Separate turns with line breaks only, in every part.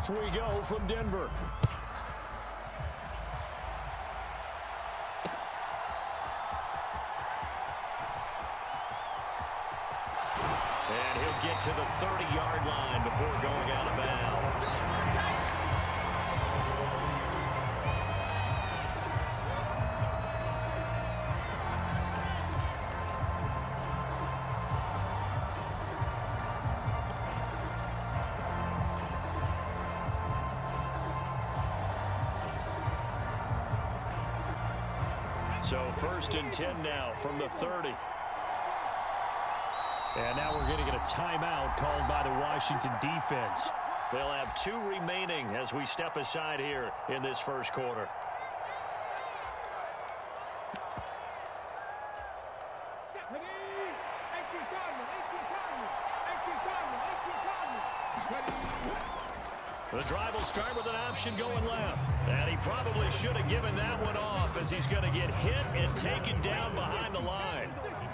Off we go from Denver. And he'll get to the 30-yard line before going out of bounds. So 1st and 10 now from the 30. And now we're going to get a timeout called by the Washington defense. They'll have 2 remaining as we step aside here in this first quarter. The drive will start with an option going left. And he probably should have given that one off as he's going to get hit and taken down behind the line.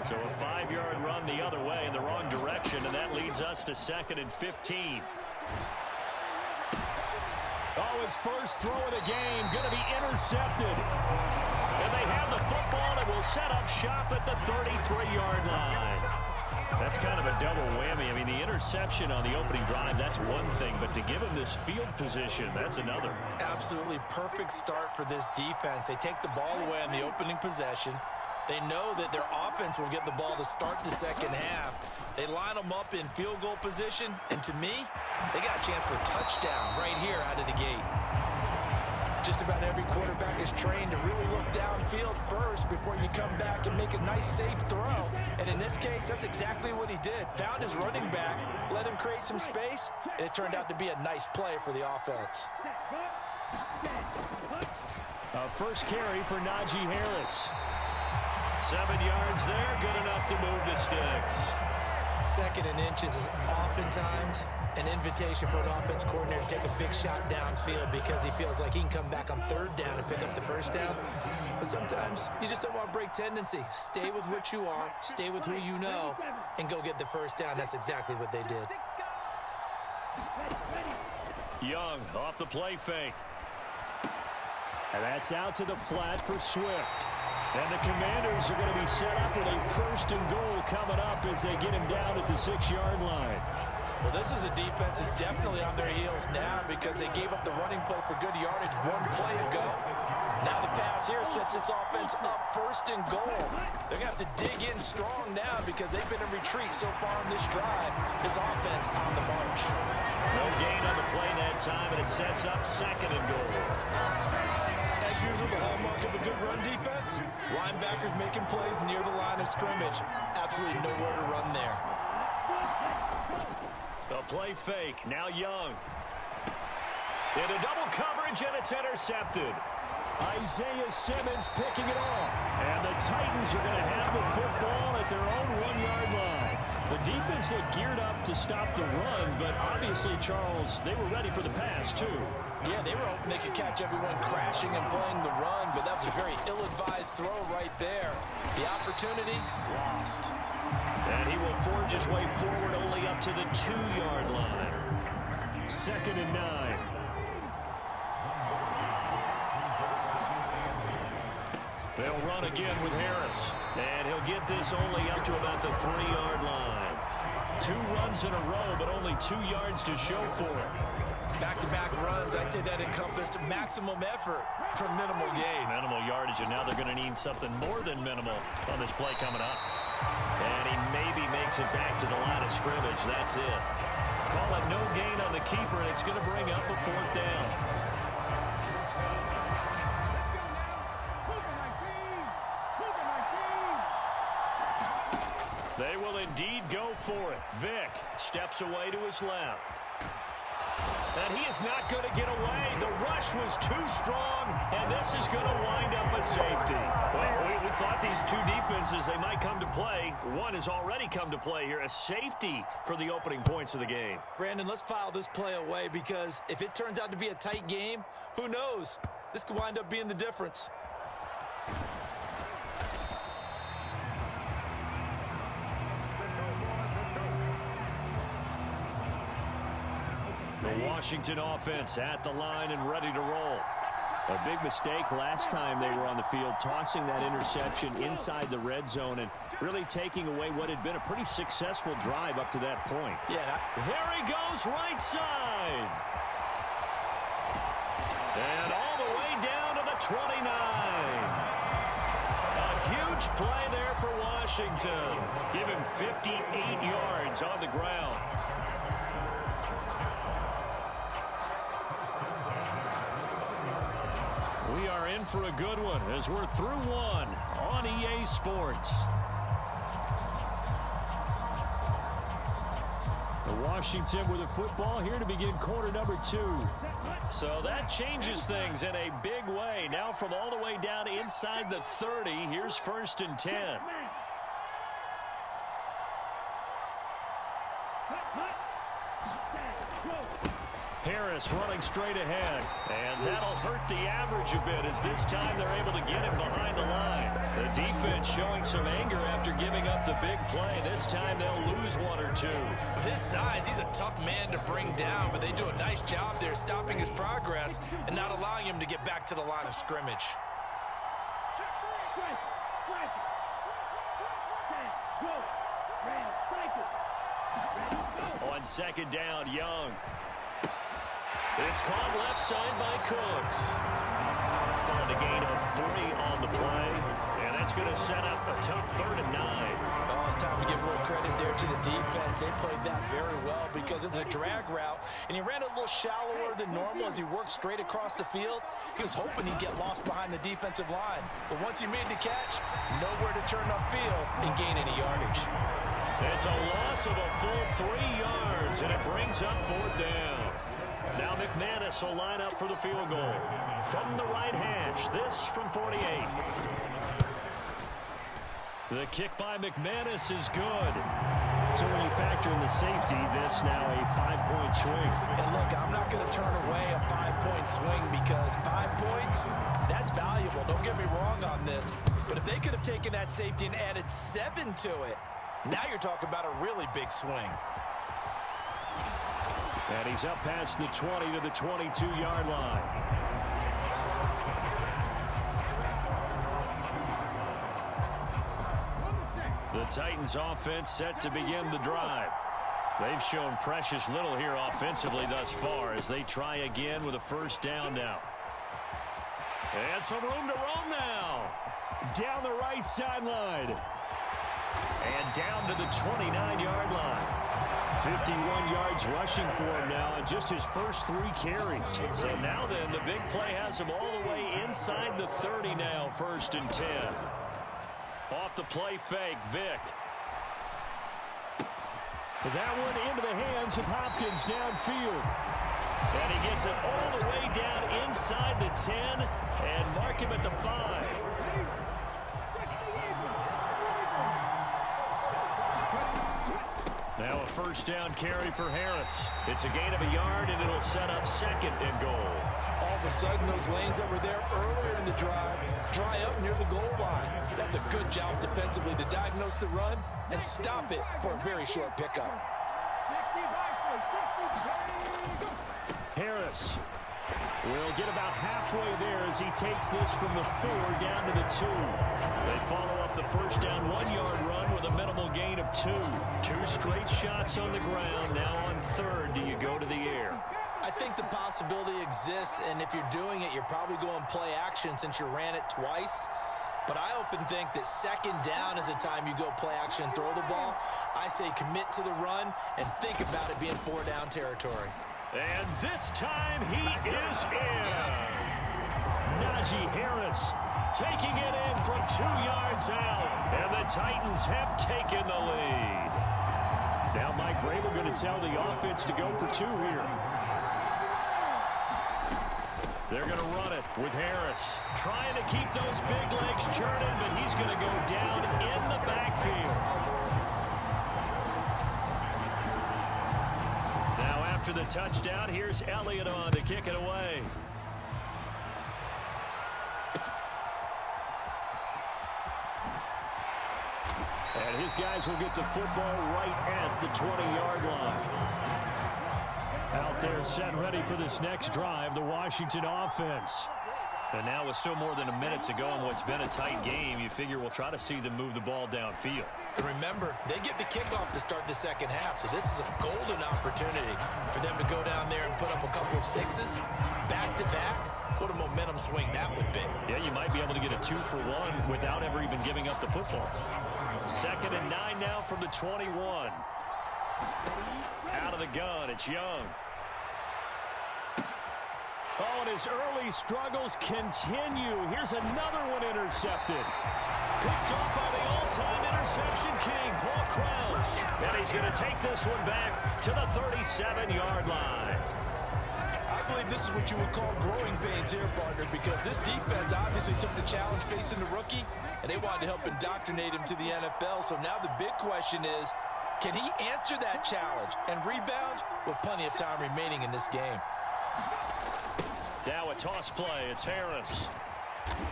So a 5-yard run the other way in the wrong direction, and that leads us to 2nd and 15. Oh, his first throw of the game going to be intercepted. And they have the football and will set up shop at the 33-yard line. That's kind of a double whammy. I mean, the interception on the opening drive, that's one thing, but to give him this field position, that's another.
Absolutely perfect start for this defense. They take the ball away on the opening possession. They know that their offense will get the ball to start the second half. They line them up in field goal position, and to me, they got a chance for a touchdown right here out of the gate. Just about every quarterback is trained to really look downfield first before you come back and make a nice, safe throw. And in this case, that's exactly what he did. Found his running back, let him create some space, and it turned out to be a nice play for the offense.
First carry for Najee Harris. 7 yards there, good enough to move the sticks.
2nd and inches is oftentimes an invitation for an offense coordinator to take a big shot downfield because he feels like he can come back on 3rd down and pick up the 1st down. But sometimes you just don't want to break tendency. Stay with what you are, stay with who you know, and go get the 1st down. That's exactly what they did.
Young off the play fake. And that's out to the flat for Swift. And the Commanders are going to be set up with a 1st and goal coming up as they get him down at the 6-yard line.
Well, this is a defense that's definitely on their heels now because they gave up the running play for good yardage 1 play ago. Now the pass here sets this offense up 1st and goal. They're going to have to dig in strong now because they've been in retreat so far on this drive. This offense on the march.
No gain on the play that time, and it sets up 2nd and goal.
As usual, the hallmark of a good run defense, linebackers making plays near the line of scrimmage. Absolutely nowhere to run there.
The play fake, now Young. Into double coverage, and it's intercepted. Isaiah Simmons picking it off. And the Titans are going to have the football at their own 1-yard line. The defense looked geared up to stop the run, but obviously, Charles, they were ready for the pass, too.
Yeah, they were hoping they could catch everyone crashing and playing the run, but that was a very ill-advised throw right there. The opportunity, lost.
And he will forge his way forward only up to the 2-yard line. 2nd and 9. They'll run again with Harris. And he'll get this only up to about the 3-yard line. 2 runs in a row, but only 2 yards to show for it.
Back-to-back runs, I'd say that encompassed maximum effort for minimal gain.
Minimal yardage, and now they're going to need something more than minimal on this play coming up. And he maybe makes it back to the line of scrimmage. That's it. Call it no gain on the keeper, and it's going to bring up a 4th down. They will indeed go for it. Vick steps away to his left. And he is not going to get away. The rush was too strong, and this is going to wind up a safety. Well, we thought these two defenses, they might come to play. One has already come to play here, a safety for the opening points of the game.
Brandon, let's file this play away because if it turns out to be a tight game, who knows? This could wind up being the difference.
The The Washington offense at the line and ready to roll. A big mistake last time they were on the field, tossing that interception inside the red zone and really taking away what had been a pretty successful drive up to that point.
Yeah.
There he goes, right side. And all the way down to the 29. A huge play there for Washington. Give him 58 yards on the ground. We are in for a good one as we're through one on EA Sports. The Washington with the football here to begin quarter number 2. So that changes things in a big way. Now from all the way down inside the 30, here's 1st and 10. Harris running straight ahead, and that'll hurt the average a bit as this time they're able to get him behind the line. The defense showing some anger after giving up the big play. This time they'll lose 1 or 2.
With his size, he's a tough man to bring down, but they do a nice job there stopping his progress and not allowing him to get back to the line of scrimmage.
On 2nd down, Young. It's caught left side by Cooks. On the gain of 3 on the play, and that's going to set up a tough 3rd and 9.
Oh, it's time to give a little credit there to the defense. They played that very well because it was a drag route, and he ran a little shallower than normal as he worked straight across the field. He was hoping he'd get lost behind the defensive line, but once he made the catch, nowhere to turn upfield and gain any yardage.
It's a loss of a full 3 yards, and it brings up 4th down. Now McManus will line up for the field goal. From the right hash, this from 48. The kick by McManus is good. So when you factor in the safety, this now a 5-point swing.
And look, I'm not going to turn away a 5-point swing because 5 points, that's valuable. Don't get me wrong on this. But if they could have taken that safety and added 7 to it, now you're talking about a really big swing.
And he's up past the 20 to the 22-yard line. The Titans offense set to begin the drive. They've shown precious little here offensively thus far as they try again with a 1st down now. And some room to roam now. Down the right sideline. And down to the 29-yard line. 51 yards rushing for him now on just his first 3 carries. So now then, the big play has him all the way inside the 30 now, 1st and 10. Off the play fake, Vick. That one into the hands of Hopkins downfield. And he gets it all the way down inside the 10 and mark him at the 5. Now a 1st down carry for Harris. It's a gain of a yard, and it'll set up 2nd and goal.
All of a sudden, those lanes that were there earlier in the drive dry up near the goal line. That's a good job defensively to diagnose the run and stop it for a very short pickup.
Harris will get about halfway there as he takes this from the 4 down to the 2. They follow up the 1st down 1-yard run with a minimal gain of 2. 2 straight shots on the ground. Now on 3rd, do you go to the air?
I think the possibility exists, and if you're doing it, you're probably going play action since you ran it twice. But I often think that 2nd down is a time you go play action and throw the ball. I say commit to the run and think about it being 4-down territory.
And this time he is in.
Yes.
Najee Harris taking it in from 2 yards out. And the Titans have taken the lead. Now Mike Vrabel going to tell the offense to go for 2 here. They're going to run it with Harris. Trying to keep those big legs churning, but he's going to go down in the backfield. Now after the touchdown, here's Elliott on to kick it away. And his guys will get the football right at the 20-yard line. Out there set and ready for this next drive, the Washington offense. And now with still more than a minute to go in what's been a tight game, you figure we'll try to see them move the ball downfield.
And remember, they get the kickoff to start the second half, so this is a golden opportunity for them to go down there and put up a couple of sixes back-to-back. What a momentum swing that would be.
Yeah, you might be able to get a 2-for-1 without ever even giving up the football. 2nd and 9 now from the 21. Out of the gun, it's Young. Oh, and his early struggles continue. Here's another one intercepted. Picked off by the all-time interception king, Paul Krause. And he's going to take this one back to the 37-yard line.
I believe this is what you would call growing pains here, partner, because this defense obviously took the challenge facing the rookie, and they wanted to help indoctrinate him to the NFL. So now the big question is, can he answer that challenge and rebound with plenty of time remaining in this game?
Now a toss play. It's Harris.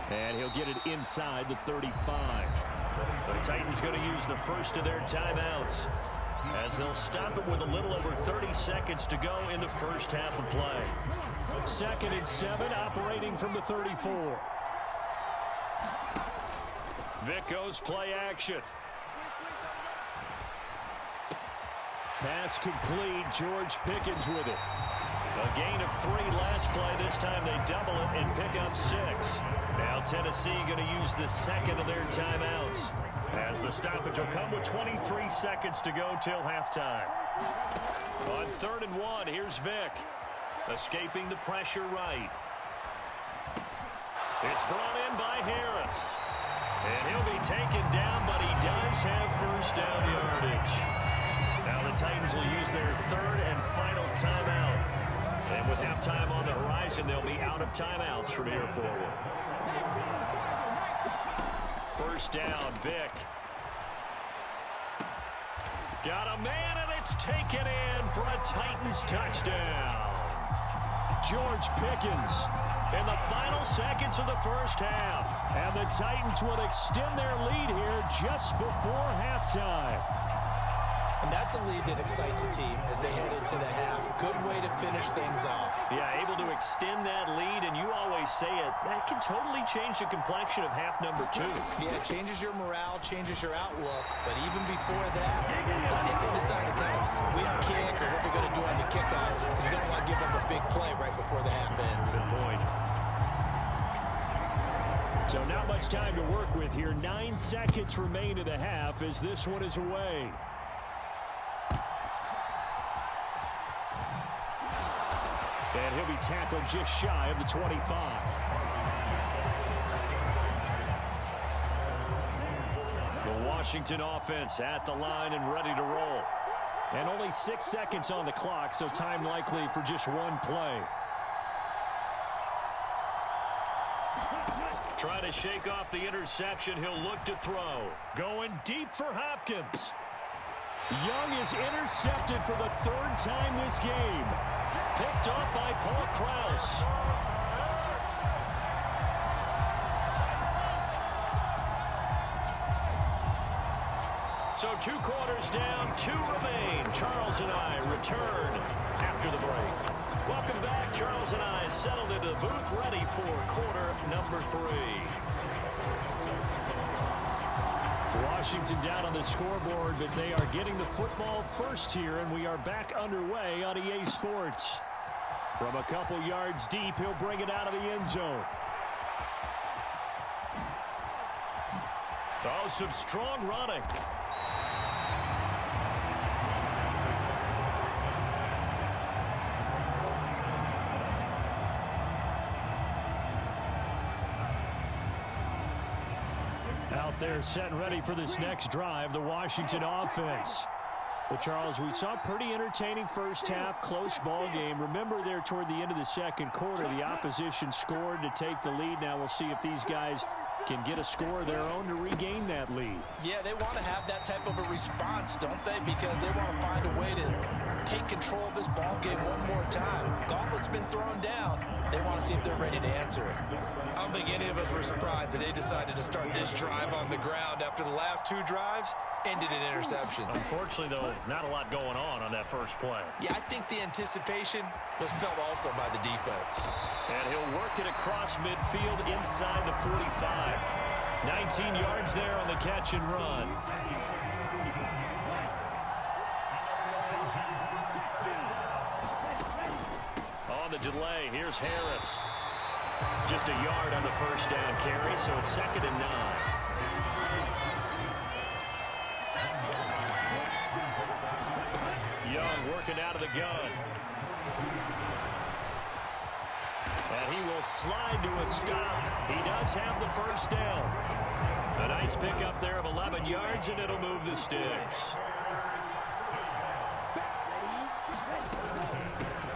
And he'll get it inside the 35. The Titans going to use the first of their timeouts, as they'll stop it with a little over 30 seconds to go in the first half of play. 2nd and 7, operating from the 34. Vic goes play action. Pass complete. George Pickens with it. A gain of 3 last play. This time they double it and pick up 6. Now Tennessee going to use the second of their timeouts, as the stoppage will come with 23 seconds to go till halftime. On 3rd and 1, here's Vic. Escaping the pressure right. It's brought in by Harris. And he'll be taken down, but he does have first down yardage. Now the Titans will use their 3rd and final timeout. And with halftime on the horizon, they'll be out of timeouts from here forward. First down, Vic. Got a man, and it's taken in for a Titans touchdown. George Pickens in the final seconds of the first half. And the Titans would extend their lead here just before halftime.
And that's a lead that excites a team as they head into the half. Good way to finish things off.
Yeah, able to extend that lead, and you always say it, that can totally change the complexion of half number 2.
Yeah, it changes your morale, changes your outlook. But even before that, let's see if they decide to kind of squib kick or what they're going to do on the kickoff, because you don't want to give up a big play right before the half ends.
Good point. So not much time to work with here. 9 seconds remain in the half as this one is away. And he'll be tackled just shy of the 25. The Washington offense at the line and ready to roll. And only 6 seconds on the clock, so time likely for just one play. Trying to shake off the interception. He'll look to throw. Going deep for Hopkins. Young is intercepted for the 3rd time this game. Picked off by Paul Krause. So 2 quarters down, 2 remain. Charles and I return after the break. Welcome back. Charles and I settled into the booth, ready for quarter number 3. Washington down on the scoreboard, but they are getting the football first here, and we are back underway on EA Sports. From a couple yards deep, he'll bring it out of the end zone. Oh, some strong running. Out there set and ready for this next drive, the Washington offense. Well, Charles, we saw a pretty entertaining first half, close ball game. Remember there toward the end of the second quarter, the opposition scored to take the lead. Now we'll see if these guys can get a score of their own to regain that lead.
Yeah, they want to have that type of a response, don't they? Because they want to find a way to take control of this ball game one more time. Gauntlet's been thrown down. They want to see if they're ready to answer it. I don't think any of us were surprised that they decided to start this drive on the ground after the last 2 drives. ended in interceptions.
Unfortunately, though, not a lot going on that first play.
Yeah, I think the anticipation was felt also by the defense.
And he'll work it across midfield inside the 45. 19 yards there on the catch and run. On the delay, here's Harris. Just a yard on the first down carry, so it's 2nd and 9. Young working out of the gun. And he will slide to a stop. He does have the first down. A nice pickup there of 11 yards, and it'll move the sticks.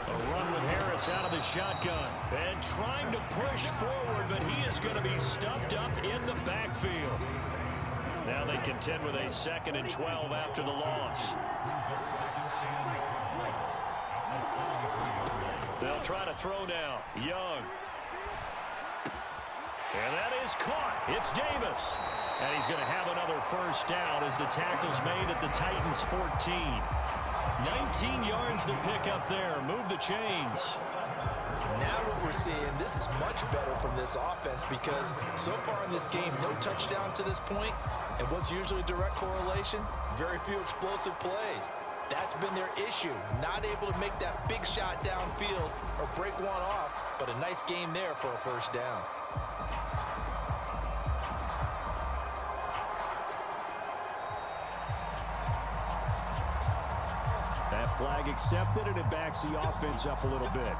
A run with Harris out of the shotgun. And trying to push forward, but he is going to be stuffed up in the backfield. Now they contend with a 2nd and 12 after the loss. They'll try to throw now. Young. And that is caught. It's Davis. And he's going to have another first down as the tackle's made at the Titans' 14. 19 yards to pick up there. Move the chains.
Now what we're seeing, this is much better from this offense because so far in this game, no touchdown to this point. And what's usually a direct correlation? Very few explosive plays. That's been their issue. Not able to make that big shot downfield or break one off, but a nice game there for a first down.
That flag accepted, and it backs the offense up a little bit.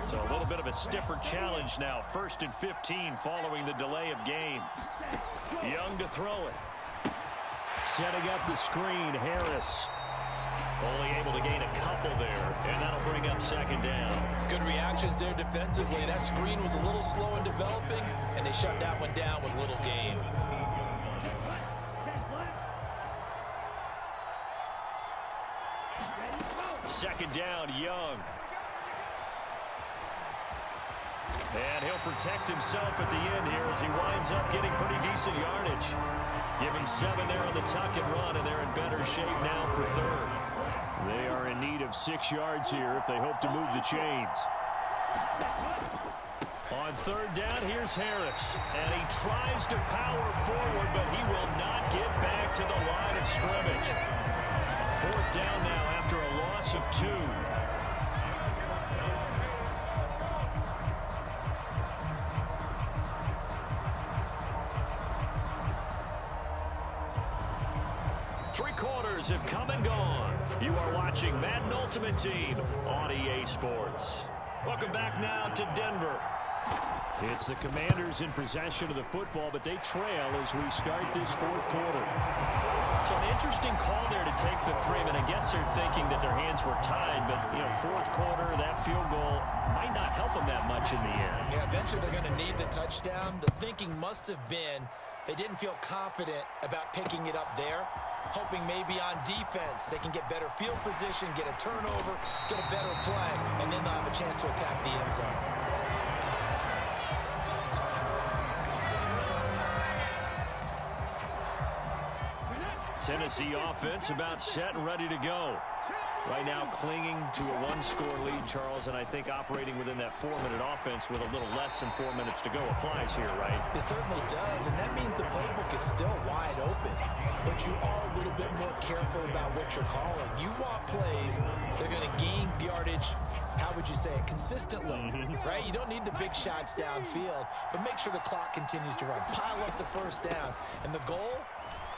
So a little bit of a stiffer challenge now. 1st and 15 following the delay of game. Young to throw it. Setting up the screen, Harris. Only able to gain a couple there, and that'll bring up 2nd down.
Good reactions there defensively. That screen was a little slow in developing, and they shut that one down with little gain.
Second down, Young. And he'll protect himself at the end here as he winds up getting pretty decent yardage. Give him 7 there on the tuck and run, and they're in better shape now for 3rd. They are in need of 6 yards here if they hope to move the chains. On 3rd down, here's Harris. And he tries to power forward, but he will not get back to the line of scrimmage. 4th down now after a loss of 2. Three quarters have come and gone. You are watching Madden Ultimate Team on EA Sports. Welcome back now to Denver. It's the Commanders in possession of the football, but they trail as we start this 4th quarter. So an interesting call there to take the 3. And I guess they're thinking that their hands were tied, but, 4th quarter, that field goal might not help them that much in the end.
Yeah, eventually they're going to need the touchdown. The thinking must have been they didn't feel confident about picking it up there, hoping maybe on defense they can get better field position, get a turnover, get a better play, and then they'll have a chance to attack the end zone.
Tennessee offense about set and ready to go. Right now clinging to a 1-score lead, Charles, and I think operating within that 4-minute offense with a little less than 4 minutes to go applies here, right?
It certainly does, and that means the playbook is still wide open. But you are a little bit more careful about what you're calling. You want plays that are going to gain yardage, how would you say it, consistently, right? You don't need the big shots downfield, but make sure the clock continues to run. Pile up the first downs. And the goal?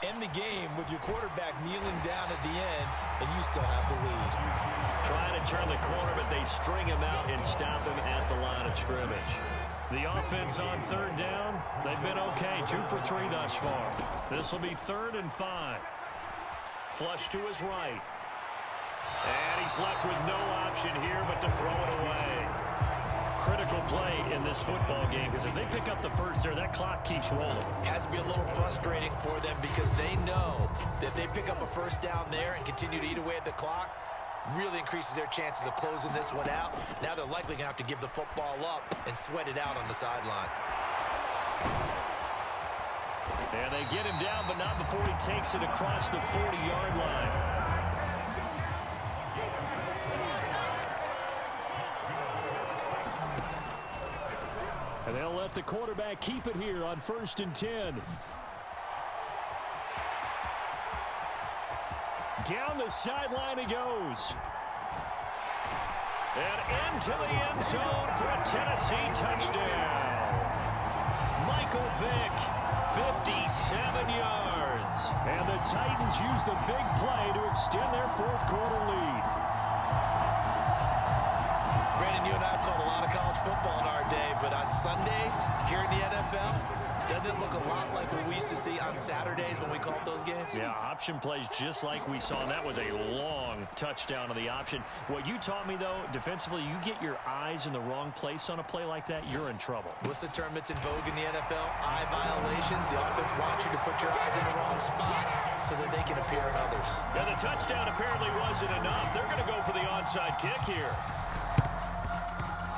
End the game with your quarterback kneeling down at the end, and you still have the lead.
Trying to turn the corner, but they string him out and stop him at the line of scrimmage. The offense on 3rd down, they've been okay. 2 for 3 thus far. This will be 3rd and 5. Flush to his right. And he's left with no option here but to throw it away. Critical play in this football game, because if they pick up the first there, that clock keeps rolling.
Has to be a little frustrating for them because they know that they pick up a first down there and continue to eat away at the clock, really increases their chances of closing this one out. Now they're likely going to have to give the football up and sweat it out on the sideline.
And they get him down, but not before he takes it across the 40-yard line. And they'll let the quarterback keep it here on 1st and 10. Down the sideline he goes. And into the end zone for a Tennessee touchdown. Michael Vick, 57 yards. And the Titans use the big play to extend their fourth-quarter lead.
Brandon, you and I have called a lot of college football in our day, but on Sundays here in the NFL, doesn't it look a lot like what we used to see on Saturdays when we called those games?
Yeah, option plays just like we saw, and that was a long touchdown on the option. What you taught me, though, defensively, you get your eyes in the wrong place on a play like that, you're in trouble.
What's the term that's in vogue in the NFL? Eye violations. The offense wants you to put your eyes in the wrong spot so that they can appear in others.
Yeah, the touchdown apparently wasn't enough. They're going to go for the onside kick here.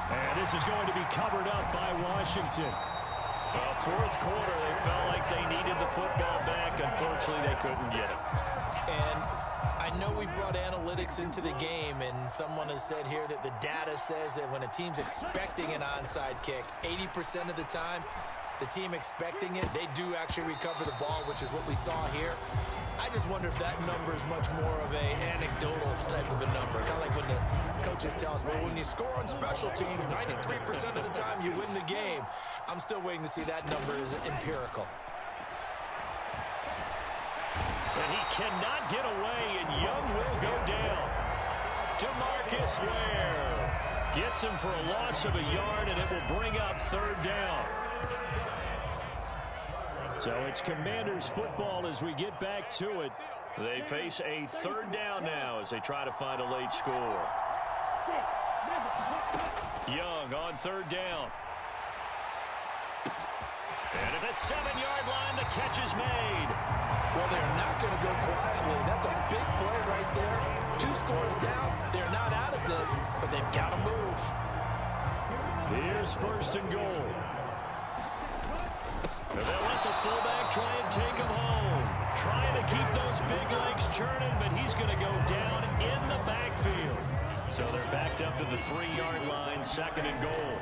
And this is going to be covered up by Washington. Well, fourth quarter, they felt like they needed the football back. Unfortunately, they couldn't get it.
And I know we brought analytics into the game, and someone has said here that the data says that when a team's expecting an onside kick, 80% of the time, the team expecting it, they do actually recover the ball, which is what we saw here. I just wonder if that number is much more of a anecdotal type of a number. Kind of like when the coaches tell us, well, when you score on special teams, 93% of the time you win the game. I'm still waiting to see that number is empirical.
And he cannot get away, and Young will go down. DeMarcus Ware gets him for a loss of a yard, and it will bring up 3rd down. So it's Commanders football as we get back to it. They face a 3rd down now as they try to find a late score. Young on 3rd down. And at the 7-yard line, the catch is made.
Well, they're not going to go quietly. That's a big play right there. 2 scores down. They're not out of this, but they've got to move.
Here's 1st and goal. And they'll let the fullback try and take him home. Trying to keep those big legs churning, but he's going to go down in the backfield. So they're backed up to the 3-yard line, 2nd and goal.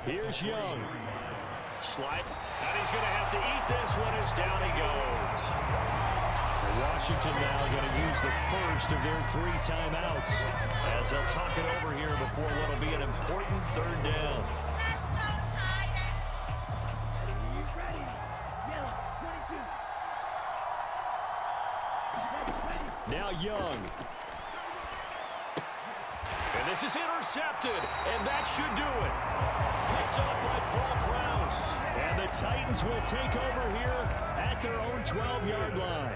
Here's Young. Slide, and he's going to have to eat this one as down he goes. Washington now going to use the first of their 3 timeouts as they'll talk it over here before what will be an important 3rd down. Now Young. And this is intercepted, and that should do it. Picked up by Paul Krause. And the Titans will take over here at their own 12-yard line.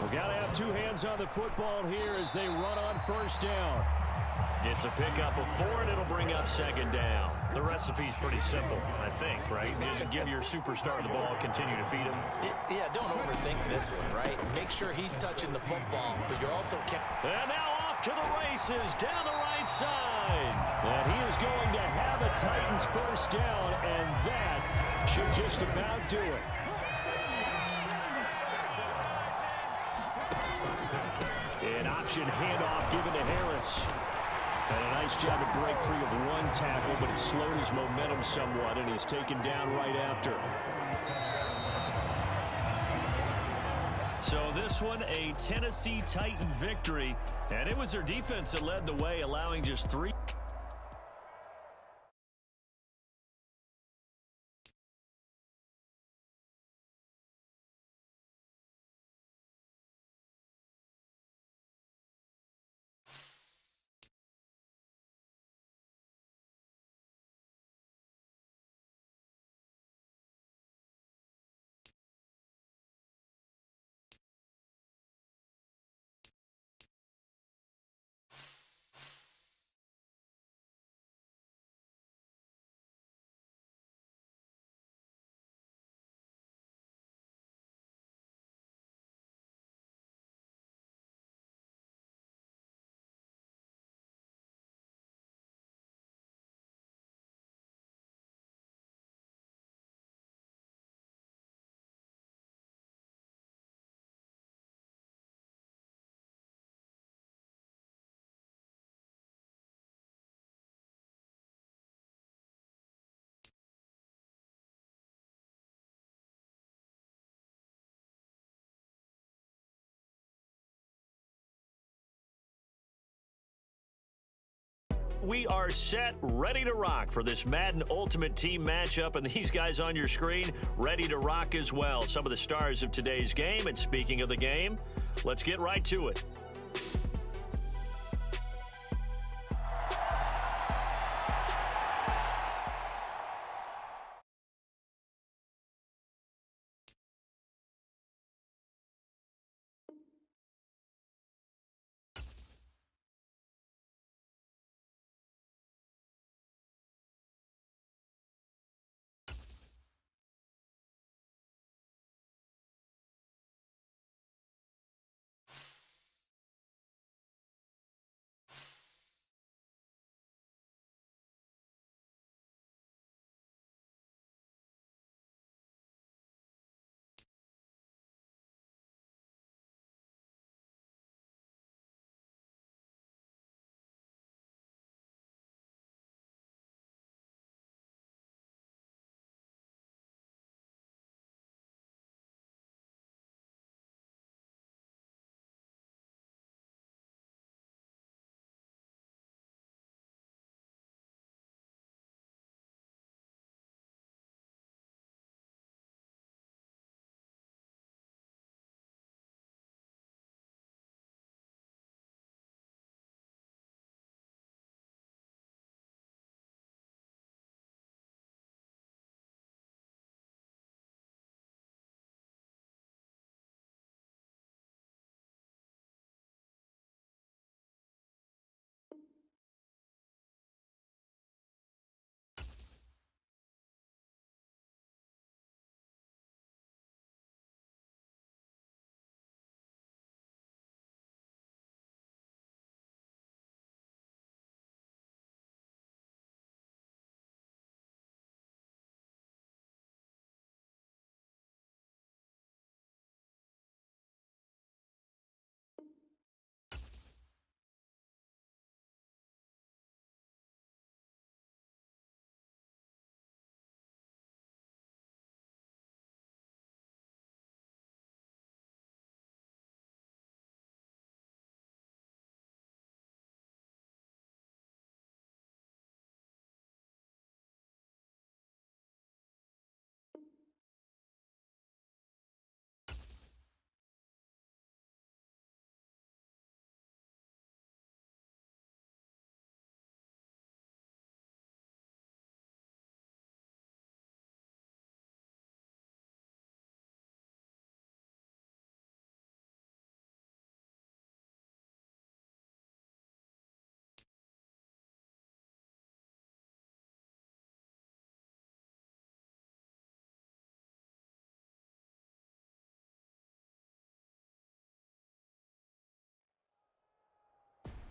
We've got to have 2 hands on the football here as they run on 1st down. It's a pickup of 4, and it'll bring up 2nd down. The recipe's pretty simple, I think, right? Just give your superstar the ball, continue to feed him.
Yeah, don't overthink this one, right? Make sure he's touching the football, but you're also...
And now off to the races down the right side. And he is going to have a Titans 1st down, and that should just about do it. An option handoff given to Harris. And a nice job to break free of 1 tackle, but it slowed his momentum somewhat, and he's taken down right after. So this one, a Tennessee Titan victory, and it was their defense that led the way, allowing just 3. we are set, ready to rock for this Madden Ultimate Team matchup, and these guys on your screen ready to rock as well. Some of the stars of today's game, and speaking of the game, let's get right to it.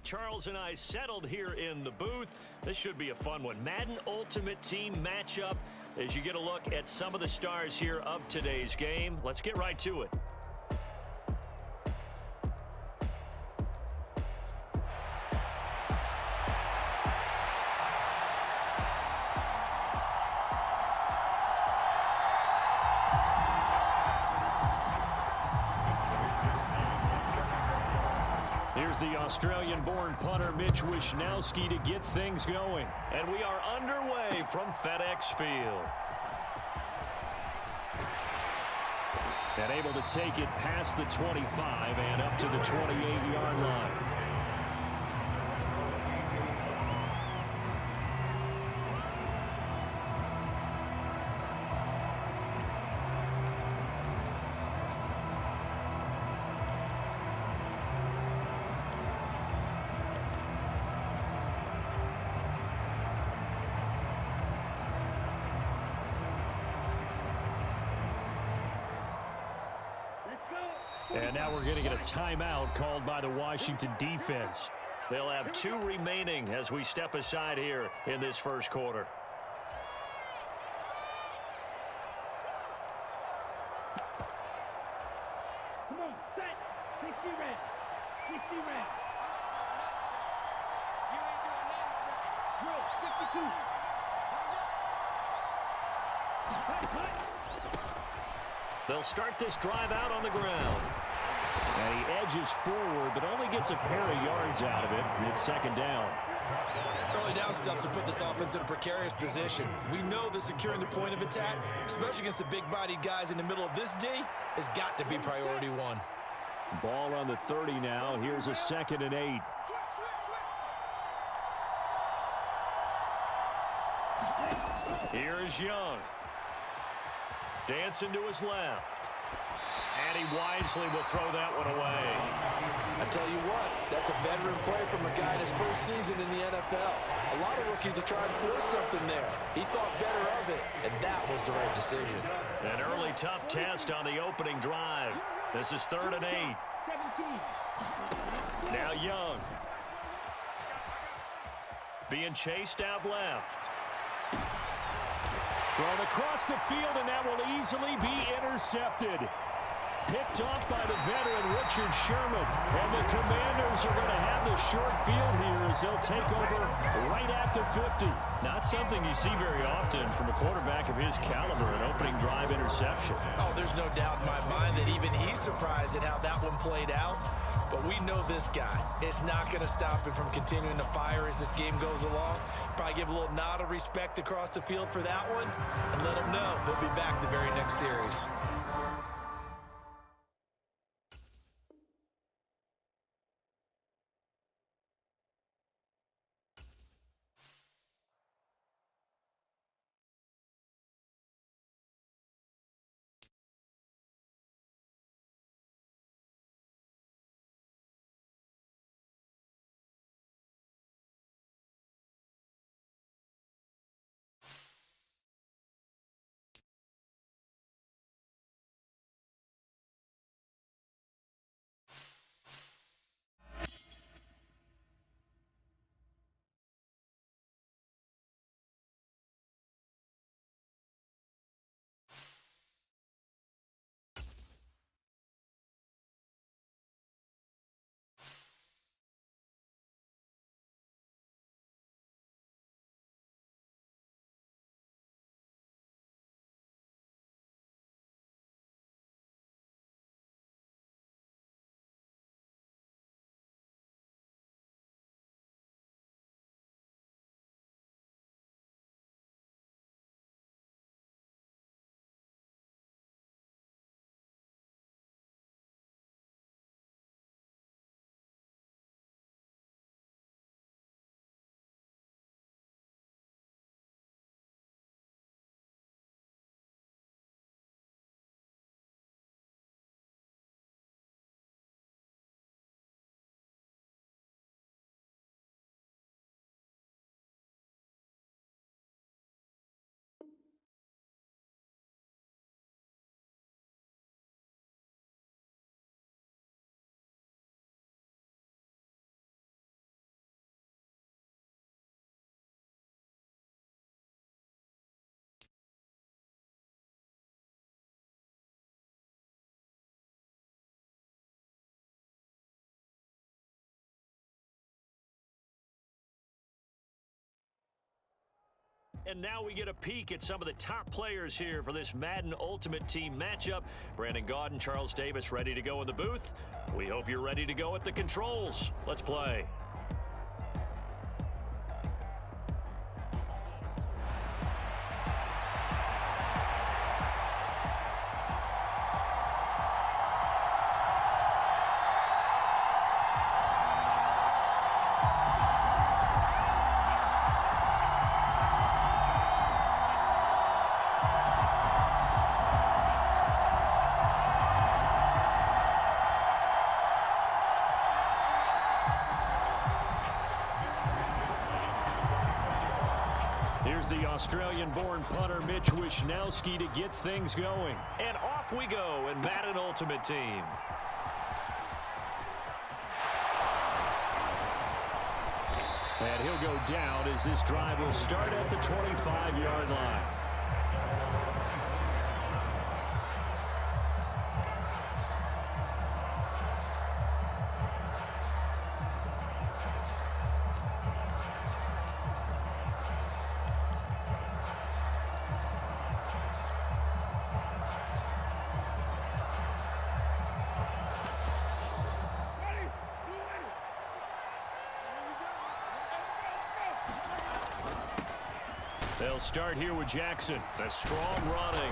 Charles and I settled here in the booth. This should be a fun one. Madden Ultimate Team matchup as you get a look at some of the stars here of today's game. Let's get right to it. Here's the Australian-born punter Mitch Wishnowsky to get things going. And we are underway from FedEx Field. And able to take it past the 25 and up to the 28-yard line. And now we're going to get a timeout called by the Washington defense. They'll have 2 remaining as we step aside here in this first quarter.
Come on, set. 60 red. 60 red. You ain't doing nothing. Drill, 52.
They'll start this drive out on the ground. And he edges forward, but only gets a pair of yards out of it. It's second down.
Early down stuff will put this offense in a precarious position. We know that securing the point of attack, especially against the big-bodied guys in the middle of this D, has got to be priority one.
Ball on the 30 now. Here's a 2nd and 8. Here is Young. Dancing to his left. And he wisely will throw that one away.
I tell you what, that's a veteran play from a guy in his first season in the NFL. A lot of rookies are trying to force something there. He thought better of it, and that was the right decision.
An early tough test on the opening drive. This is 3rd and 8.
17.
Now Young. Being chased out left. Thrown across the field, and that will easily be intercepted. Picked off by the veteran Richard Sherman. And the Commanders are going to have the short field here as they'll take over right at the 50. Not something you see very often from a quarterback of his caliber, an opening drive interception.
Oh, there's no doubt in my mind that even he's surprised at how that one played out. But we know this guy. It's not going to stop him from continuing to fire as this game goes along. Probably give a little nod of respect across the field for that one and let him know he'll be back the very next series.
And now we get a peek at some of the top players here for this Madden Ultimate Team matchup. Brandon Gaudin, Charles Davis ready to go in the booth. We hope you're ready to go at the controls. Let's play. Here's the Australian-born punter Mitch Wishnowsky to get things going. And off we go in Madden Ultimate Team. And he'll go down as this drive will start at the 25-yard line. They'll start here with Jackson. A strong running.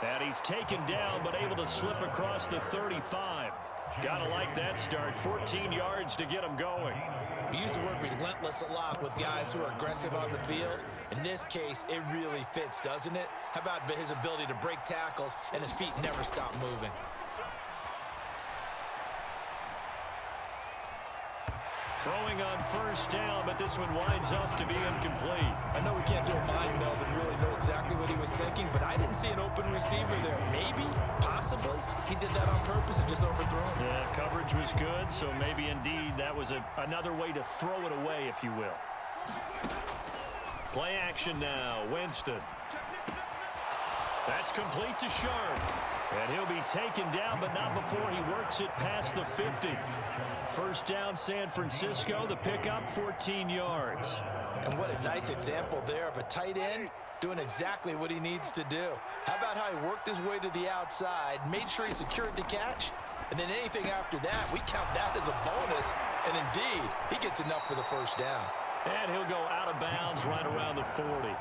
And he's taken down, but able to slip across the 35. Gotta like that start. 14 yards to get him going.
We use the word relentless a lot with guys who are aggressive on the field. In this case, it really fits, doesn't it? How about his ability to break tackles and his feet never stop moving?
Throwing on first down, but this one winds up to be incomplete.
I know we can't do a mind meld and really know exactly what he was thinking, but I didn't see an open receiver there. Maybe, possibly, he did that on purpose and just overthrew him.
Yeah, coverage was good, so maybe indeed that was another way to throw it away, if you will. Play action now, Winston. That's complete to Sharp. And he'll be taken down, but not before he works it past the 50. First down, San Francisco. The pickup, 14 yards.
And what a nice example there of a tight end doing exactly what he needs to do. How about how he worked his way to the outside, made sure he secured the catch, and then anything after that, we count that as a bonus. And indeed, he gets enough for the first down.
And he'll go out of bounds right around the 40.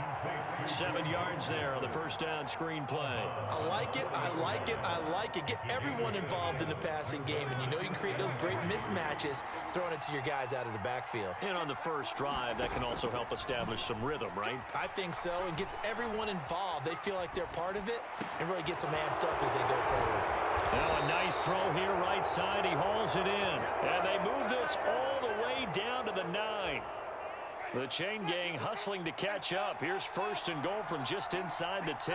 7 yards there on the first down screen play.
I like it, I like it, I like it. Get everyone involved in the passing game, and you know you can create those great mismatches throwing it to your guys out of the backfield.
And on the first drive, that can also help establish some rhythm, right?
I think so, and gets everyone involved. They feel like they're part of it, and really gets them amped up as they go forward.
Now a nice throw here, right side. He hauls it in. And they move this all the way down to the 9. The chain gang hustling to catch up. Here's first and goal from just inside the 10.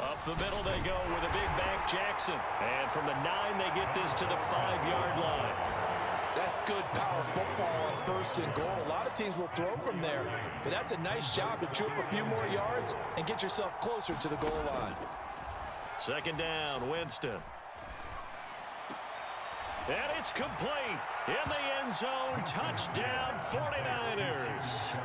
Up the middle they go with a big back Jackson. And from the 9, they get this to the 5-yard line.
That's good power football on first and goal. A lot of teams will throw from there, but that's a nice job to chew up a few more yards and get yourself closer to the goal line.
Second down, Winston. And it's complete. In the end zone, touchdown 49ers.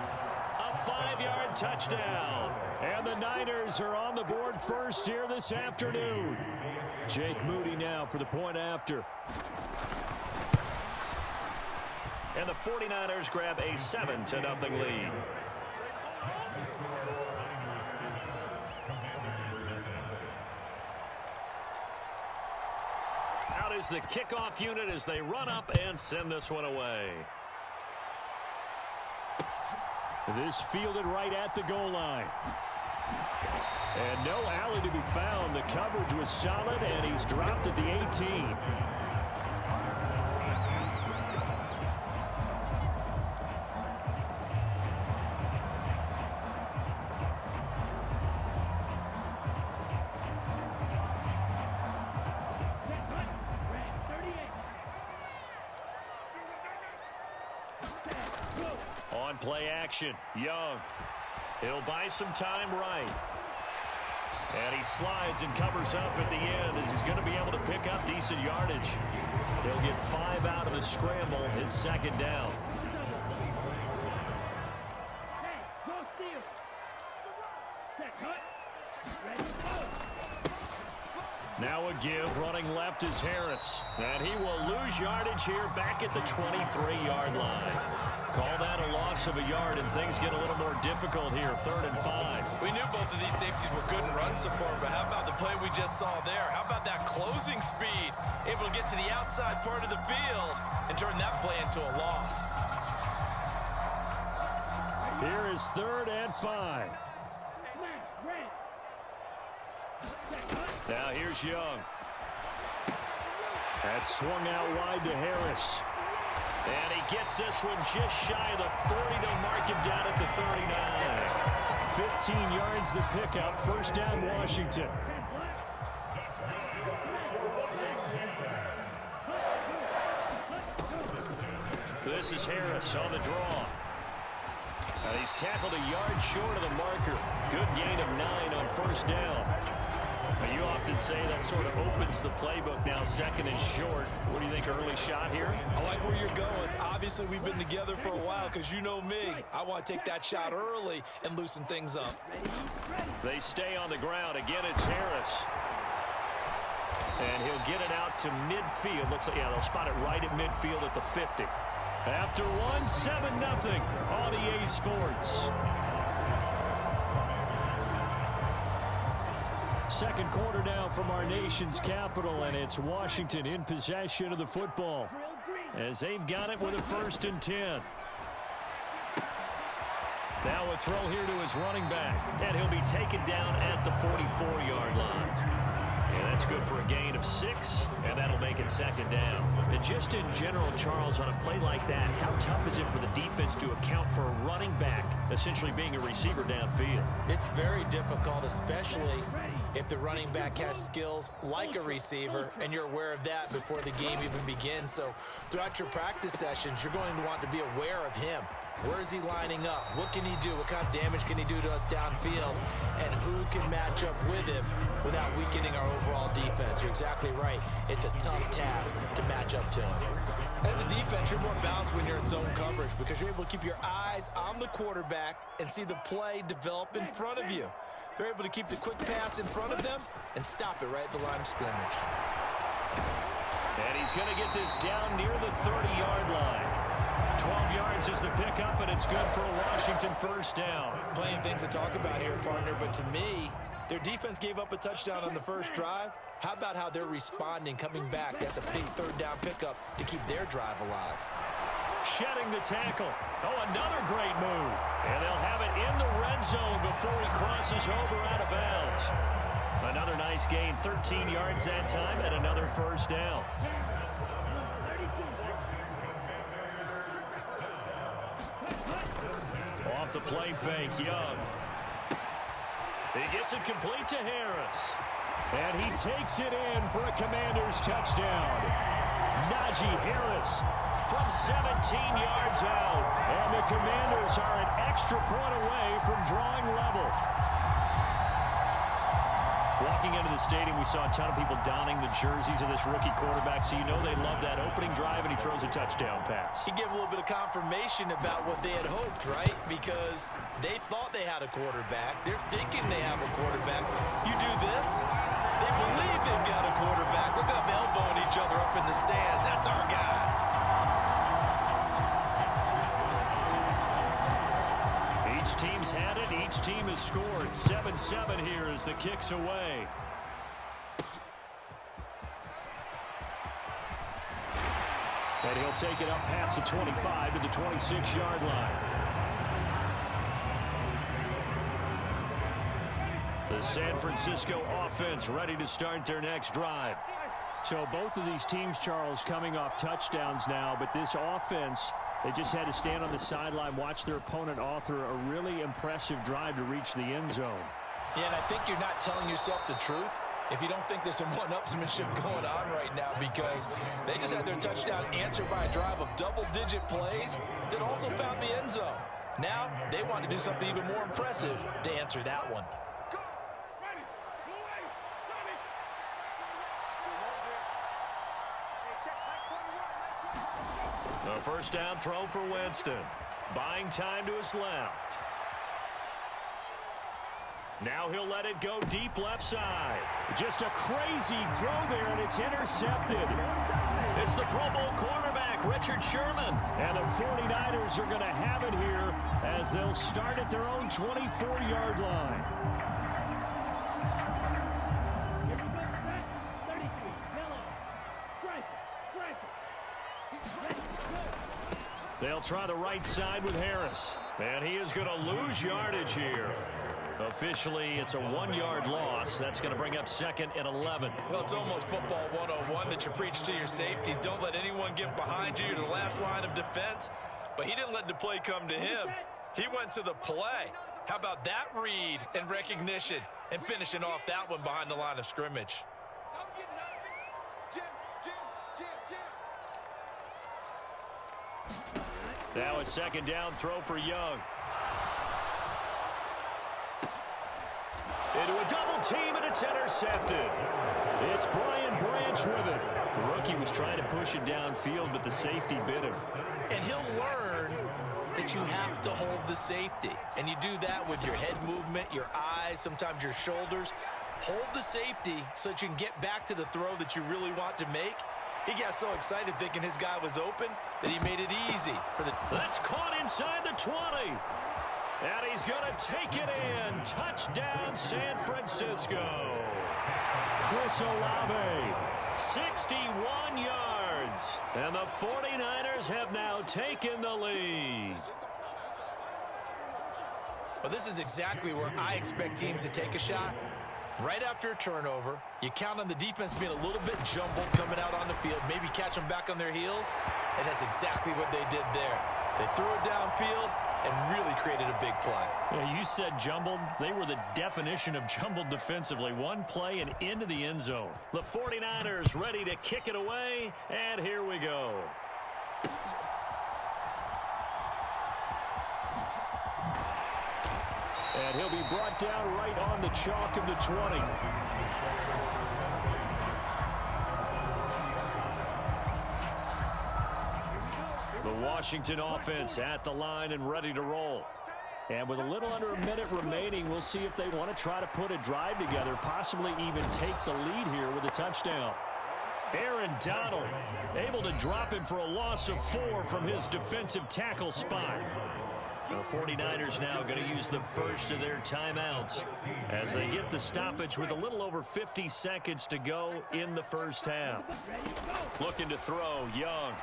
A 5-yard touchdown. And the Niners are on the board first here this afternoon. Jake Moody now for the point after. And the 49ers grab a 7-0 lead. Out is the kickoff unit as they run up and send this one away. This fielded right at the goal line. And no alley to be found. The coverage was solid, and he's dropped at the 18. On play action, Young. He'll buy some time right. And he slides and covers up at the end as he's going to be able to pick up decent yardage. He'll get 5 out of the scramble. It's second down. Now a give, running left is Harris. And he will lose yardage here back at the 23-yard line. Call that a loss of a yard, and things get a little more difficult here, 3rd and 5.
We knew both of these safeties were good in run support, but how about the play we just saw there? How about that closing speed? Able to get to the outside part of the field and turn that play into a loss.
Here is 3rd and 5. Now here's Young. That's swung out wide to Harris. And he gets this one just shy of the 40. They'll mark him down at the 39. 15 yards the pickup. First down, Washington. This is Harris on the draw. And he's tackled a yard short of the marker. Good gain of 9 on first down. Now, you often say that sort of opens the playbook now, 2nd and short. What do you think, early shot here?
I like where you're going. Obviously, we've been together for a while because you know me. I want to take that shot early and loosen things up.
They stay on the ground. Again, it's Harris. And he'll get it out to midfield. Looks like, yeah, they'll spot it right at midfield at the 50. After one, 7-0 on EA Sports. Second quarter now from our nation's capital, and it's Washington in possession of the football as they've got it with a 1st and 10. Now a throw here to his running back, and he'll be taken down at the 44-yard line. And that's good for a gain of 6, and that'll make it 2nd down. And just in general, Charles, on a play like that, how tough is it for the defense to account for a running back essentially being a receiver downfield?
It's very difficult, especially if the running back has skills like a receiver, and you're aware of that before the game even begins. So throughout your practice sessions, you're going to want to be aware of him. Where is he lining up? What can he do? What kind of damage can he do to us downfield? And who can match up with him without weakening our overall defense? You're exactly right. It's a tough task to match up to him. As a defense, you're more balanced when you're in zone coverage because you're able to keep your eyes on the quarterback and see the play develop in front of you. They're able to keep the quick pass in front of them and stop it right at the line of scrimmage.
And he's going to get this down near the 30-yard line. 12 yards is the pickup, and it's good for a Washington 1st down.
Plenty of things to talk about here, partner, but to me, their defense gave up a touchdown on the first drive. How about how they're responding, coming back? That's a big 3rd down pickup to keep their drive alive.
Shedding the tackle. Oh, another great move. And they'll have it in the red zone before he crosses over out of bounds. Another nice gain, 13 yards that time, and another 1st down. Off the play fake, Young. He gets it complete to Harris. And he takes it in for a Commanders touchdown. Najee Harris from 17 yards out. And the Commanders are an extra point away from drawing level. Walking into the stadium, we saw a ton of people donning the jerseys of this rookie quarterback, so you know they love that opening drive, and he throws a touchdown pass.
He gave a little bit of confirmation about what they had hoped, right? Because they thought they had a quarterback. They're thinking they have a quarterback. You do this, they believe they've got a quarterback. Look at them elbowing each other up in the stands. That's our guy.
Each team's had it. Each team has scored. 7-7 here as the kick's away. And he'll take it up past the 25 to the 26-yard line. The San Francisco offense ready to start their next drive. So both of these teams, Charles, coming off touchdowns now, but this offense, they just had to stand on the sideline, watch their opponent author a really impressive drive to reach the end zone.
Yeah, and I think you're not telling yourself the truth if you don't think there's some one-upsmanship going on right now, because they just had their touchdown answered by a drive of double-digit plays that also found the end zone. Now they want to do something even more impressive to answer that one.
The 1st down throw for Winston. Buying time to his left. Now he'll let it go deep left side. Just a crazy throw there, and it's intercepted. It's the Pro Bowl cornerback, Richard Sherman. And the 49ers are going to have it here as they'll start at their own 24-yard line. They'll try the right side with Harris. And he is going to lose yardage here. Officially, it's a 1-yard loss. That's going to bring up 2nd and 11.
Well, it's almost football 101 that you preach to your safeties. Don't let anyone get behind you to the last line of defense. But he didn't let the play come to him. He went to the play. How about that read and recognition and finishing off that one behind the line of scrimmage?
Now a 2nd down throw for Young. Into a double team, and it's intercepted. It's Brian Branch with it. The rookie was trying to push it downfield, but the safety bit him.
And he'll learn that you have to hold the safety. And you do that with your head movement, your eyes, sometimes your shoulders. Hold the safety so that you can get back to the throw that you really want to make. He got so excited thinking his guy was open that he made it easy for the...
That's caught inside the 20. And he's going to take it in. Touchdown, San Francisco. Chris Olave, 61 yards. And the 49ers have now taken the lead.
Well, this is exactly where I expect teams to take a shot. Right after a turnover, you count on the defense being a little bit jumbled coming out on the field, maybe catch them back on their heels, and that's exactly what they did there. They threw it downfield and really created a big play.
Yeah, you said jumbled. They were the definition of jumbled defensively. One play and into the end zone. The 49ers ready to kick it away, and here we go. And he'll be brought down right on the chalk of the 20. The Washington offense at the line and ready to roll. And with a little under a minute remaining, we'll see if they want to try to put a drive together, possibly even take the lead here with a touchdown. Aaron Donald able to drop him for a loss of 4 from his defensive tackle spot. The 49ers now going to use the first of their timeouts as they get the stoppage with a little over 50 seconds to go in the first half. Looking to throw, Young.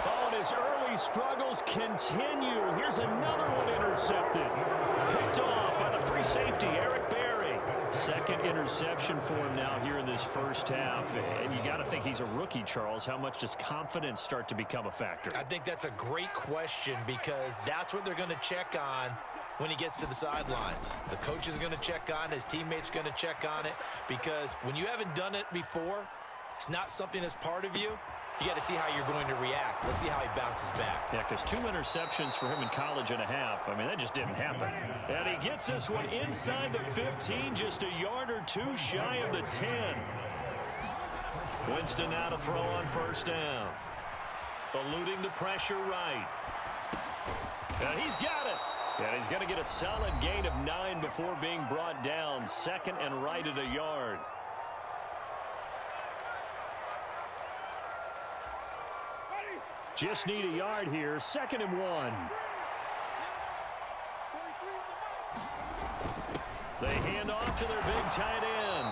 Oh, and his early struggles continue. Here's another one intercepted. Picked off by the free safety, Eric Berry. Second interception for him now here in this first half. And you got to think he's a rookie, Charles. How much does confidence start to become a factor?
I think that's a great question because that's what they're going to check on when he gets to the sidelines. The coach is going to check on it. His teammates going to check on it because when you haven't done it before, it's not something that's part of you. You got to see how you're going to react. Let's see how he bounces back.
Yeah, because 2 interceptions for him in college and a half. I mean, that just didn't happen. And he gets this one inside the 15, just a yard or 2 shy of the 10. Winston now to throw on first down. Eluding the pressure right. And he's got it. And he's going to get a solid gain of 9 before being brought down. Second and right at a yard. Just need a yard here. 2nd and 1. They hand off to their big tight end.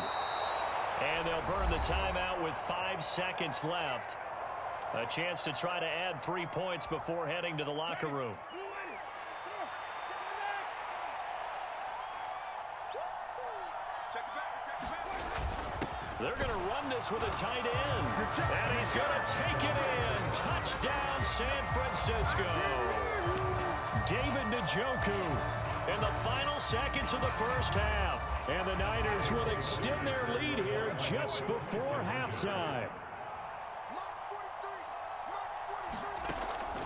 And they'll burn the timeout with 5 seconds left. A chance to try to add 3 points before heading to the locker room. They're going to run this with a tight end. And he's going to take it in. Touchdown, San Francisco. David Njoku in the final seconds of the first half. And the Niners will extend their lead here just before halftime.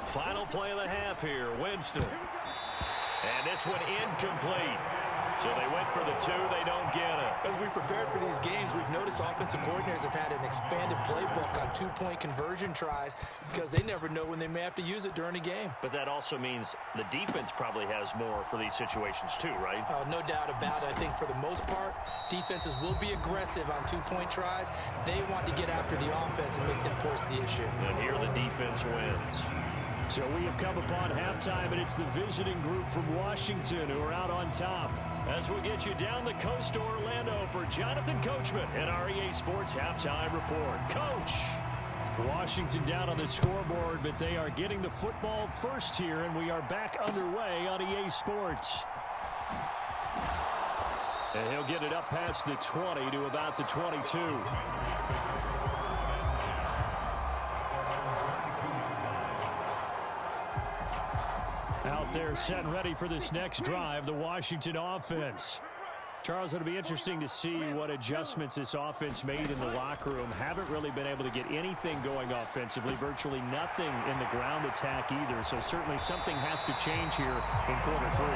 Final play of the half here, Winston. And this one incomplete. So they went for the 2, they don't get it.
As we've prepared for these games, we've noticed offensive coordinators have had an expanded playbook on 2-point conversion tries because they never know when they may have to use it during a game.
But that also means the defense probably has more for these situations too, right?
No doubt about it. I think for the most part, defenses will be aggressive on 2-point tries. They want to get after the offense and make them force the issue.
And here the defense wins. So we have come upon halftime, and it's the visiting group from Washington who are out on top. As we get you down the coast to Orlando for Jonathan Coachman and our EA Sports Halftime Report. Coach! Washington down on the scoreboard, but they are getting the football first here, and we are back underway on EA Sports. And he'll get it up past the 20 to about the 22. Out there set and ready for this next drive, the Washington offense. Charles, it'll be interesting to see what adjustments this offense made in the locker room. Haven't really been able to get anything going offensively, virtually nothing in the ground attack either. So certainly something has to change here in quarter 3.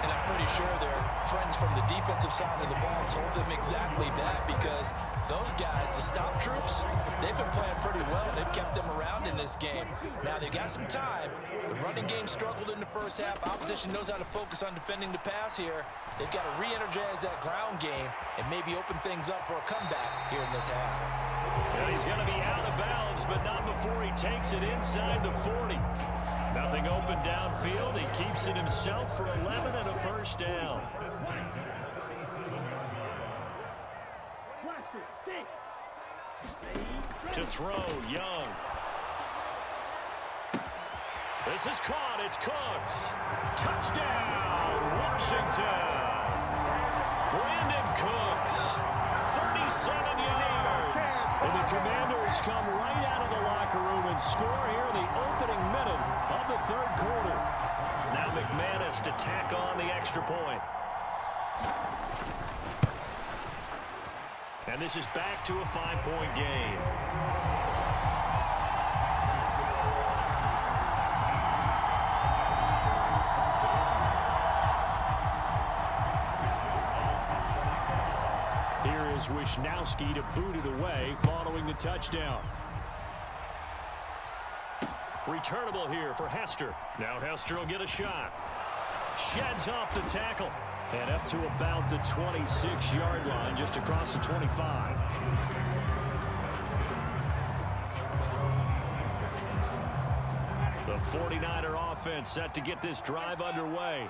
And I'm pretty sure their friends from the defensive side of the ball told them exactly that because those guys, the stop troops,
they've been playing pretty well. They've kept them around in this game. Now, they got some time. The running game struggled in the first half. Opposition knows how to focus on defending the pass here. They've got to re-energize that ground game and maybe open things up for a comeback here in this half.
And he's going to be out of bounds, but not before he takes it inside the 40. Nothing open downfield. He keeps it himself for 11 and a first down. To throw, Young. This is caught. It's Cooks. Touchdown, Washington. Brandon Cooks, 37 yards. And the Commanders come right out of the locker room and score here in the opening minute of the third quarter. Now McManus to tack on the extra point. And this is back to a 5-point game. Here is Wisnowski to boot it away following the touchdown. Returnable here for Hester. Now Hester will get a shot. Sheds off the tackle. And up to about the 26-yard line, just across the 25. The 49er offense set to get this drive underway.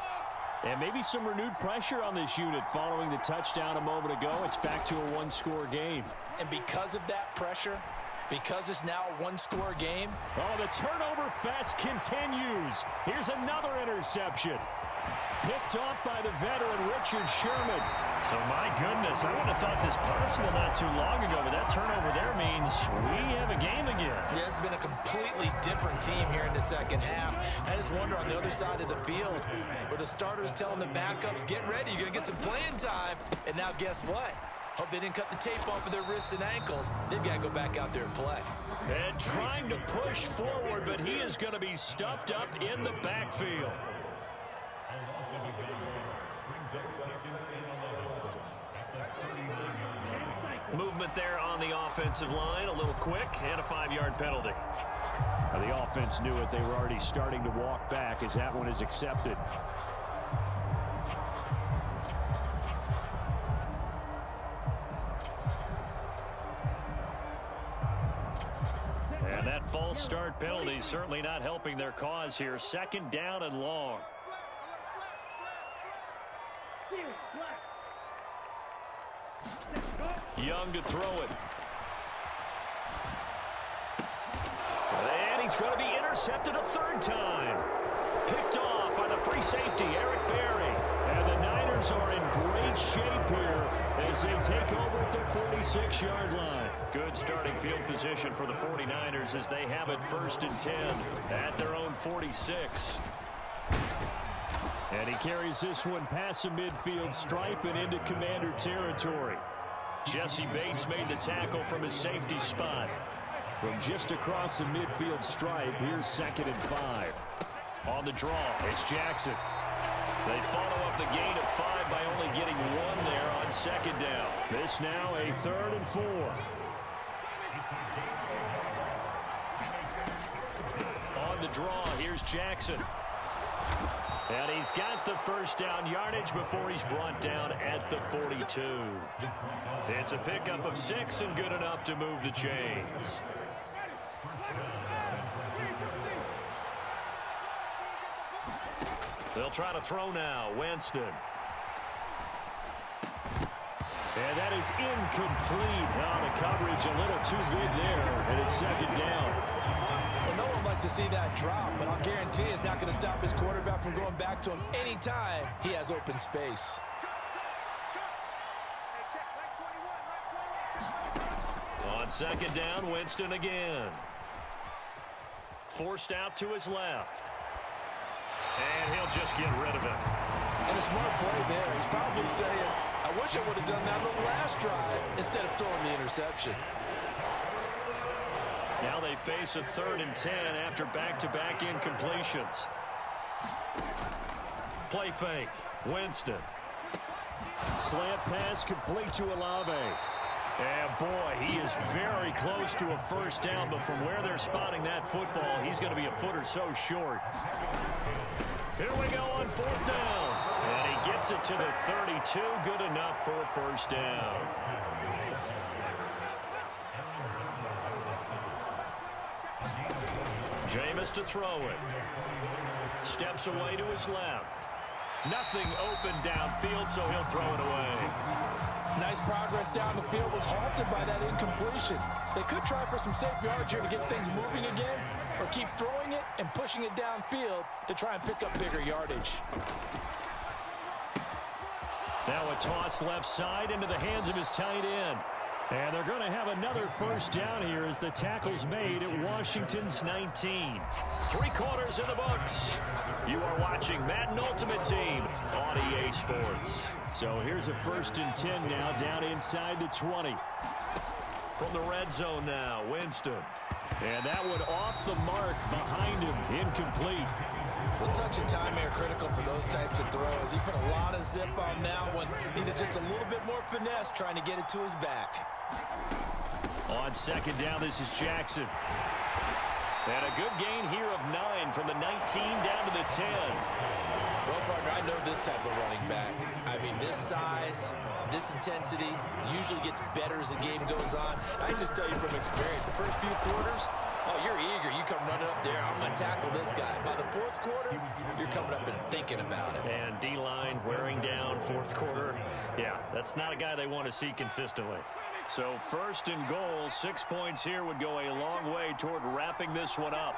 And maybe some renewed pressure on this unit following the touchdown a moment ago. It's back to a one-score game.
And because of that pressure, because it's now a one-score game.
Oh, the turnover fest continues. Here's another interception. Picked off by the veteran Richard Sherman. So, my goodness, I would have thought this possible not too long ago, but that turnover there means we have a game again.
Yeah, it's been a completely different team here in the second half. I just wonder on the other side of the field where the starters telling the backups, get ready, you're going to get some playing time. And now guess what? Hope they didn't cut the tape off of their wrists and ankles. They've got to go back out there and play.
And trying to push forward, but he is going to be stuffed up in the backfield. Movement there on the offensive line, a little quick, and a 5-yard penalty. Now, the offense knew it. They were already starting to walk back as that one is accepted. And that false start penalty certainly not helping their cause here. Second down and long. Young to throw it. And he's going to be intercepted a third time. Picked off by the free safety, Eric Berry. And the Niners are in great shape here as they take over at their 46-yard line. Good starting field position for the 49ers as they have it 1st and 10 at their own 46. And he carries this one past the midfield stripe and into Commander territory. Jesse Bates made the tackle from his safety spot. From just across the midfield stripe, here's 2nd and 5. On the draw, it's Jackson. They follow up the gain of 5 by only getting 1 there on 2nd down. This now a 3rd and 4. On the draw, here's Jackson. And he's got the first down yardage before he's brought down at the 42. It's a pickup of 6 and good enough to move the chains. They'll try to throw now. Winston. And that is incomplete. Now the coverage a little too good there, and it's 2nd down.
Well, no one likes to see that drop, but I'll guarantee it's not going to stop his quarterback from going back to him anytime he has open space.
On 2nd down, Winston again. Forced out to his left. And he'll just get rid of it.
And a smart play there. He's probably saying, I wish I would have done that on the last drive instead of throwing the interception.
Now they face a 3rd and 10 after back-to-back incompletions. Play fake. Winston. Slant pass complete to Olave. And boy, he is very close to a first down, but from where they're spotting that football, he's going to be a foot or so short. Here we go on fourth down. And he gets it to the 32. Good enough for a first down. Jameis to throw it. Steps away to his left. Nothing open downfield, so he'll throw it away.
Nice progress down the field, was halted by that incompletion. They could try for some safe yards here to get things moving again, or keep throwing it and pushing it downfield to try and pick up bigger yardage.
Now a toss left side into the hands of his tight end. And they're going to have another first down here as the tackle's made at Washington's 19. 3 quarters in the books. You are watching Madden Ultimate Team on EA Sports. So here's a 1st and 10 now, down inside the 20. From the red zone now, Winston. And that one off the mark behind him, incomplete.
Well, touch and time here critical for those types of throws. He put a lot of zip on that one. Needed just a little bit more finesse trying to get it to his back.
On second down, this is Jackson. And a good gain here of 9 from the 19 down to the 10.
Well, partner, I know this type of running back. I mean, this size, this intensity usually gets better as the game goes on. I just tell you from experience, the first few quarters, oh, you're eager. You come running up there. I'm going to tackle this guy. By the 4th quarter, you're coming up and thinking about it.
And D-line wearing down 4th quarter. Yeah, that's not a guy they want to see consistently. So 1st and goal, 6 points here would go a long way toward wrapping this one up.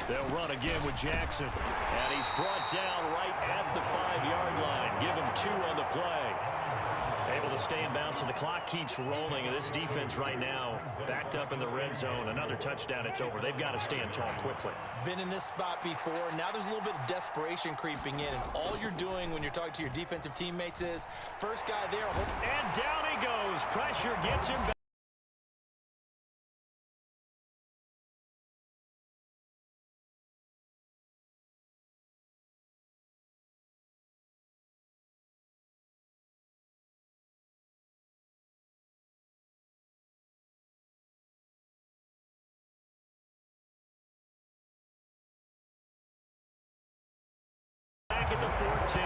They'll run again with Jackson. And he's brought down right at the 5-yard line. Give him 2 on the play. Able to stay in bounds, and the clock keeps rolling. And this defense right now backed up in the red zone. Another touchdown, it's over. They've got to stand tall quickly.
Been in this spot before. Now there's a little bit of desperation creeping in. And all you're doing when you're talking to your defensive teammates is, first guy there.
And down he goes. Pressure gets him back. At the 14.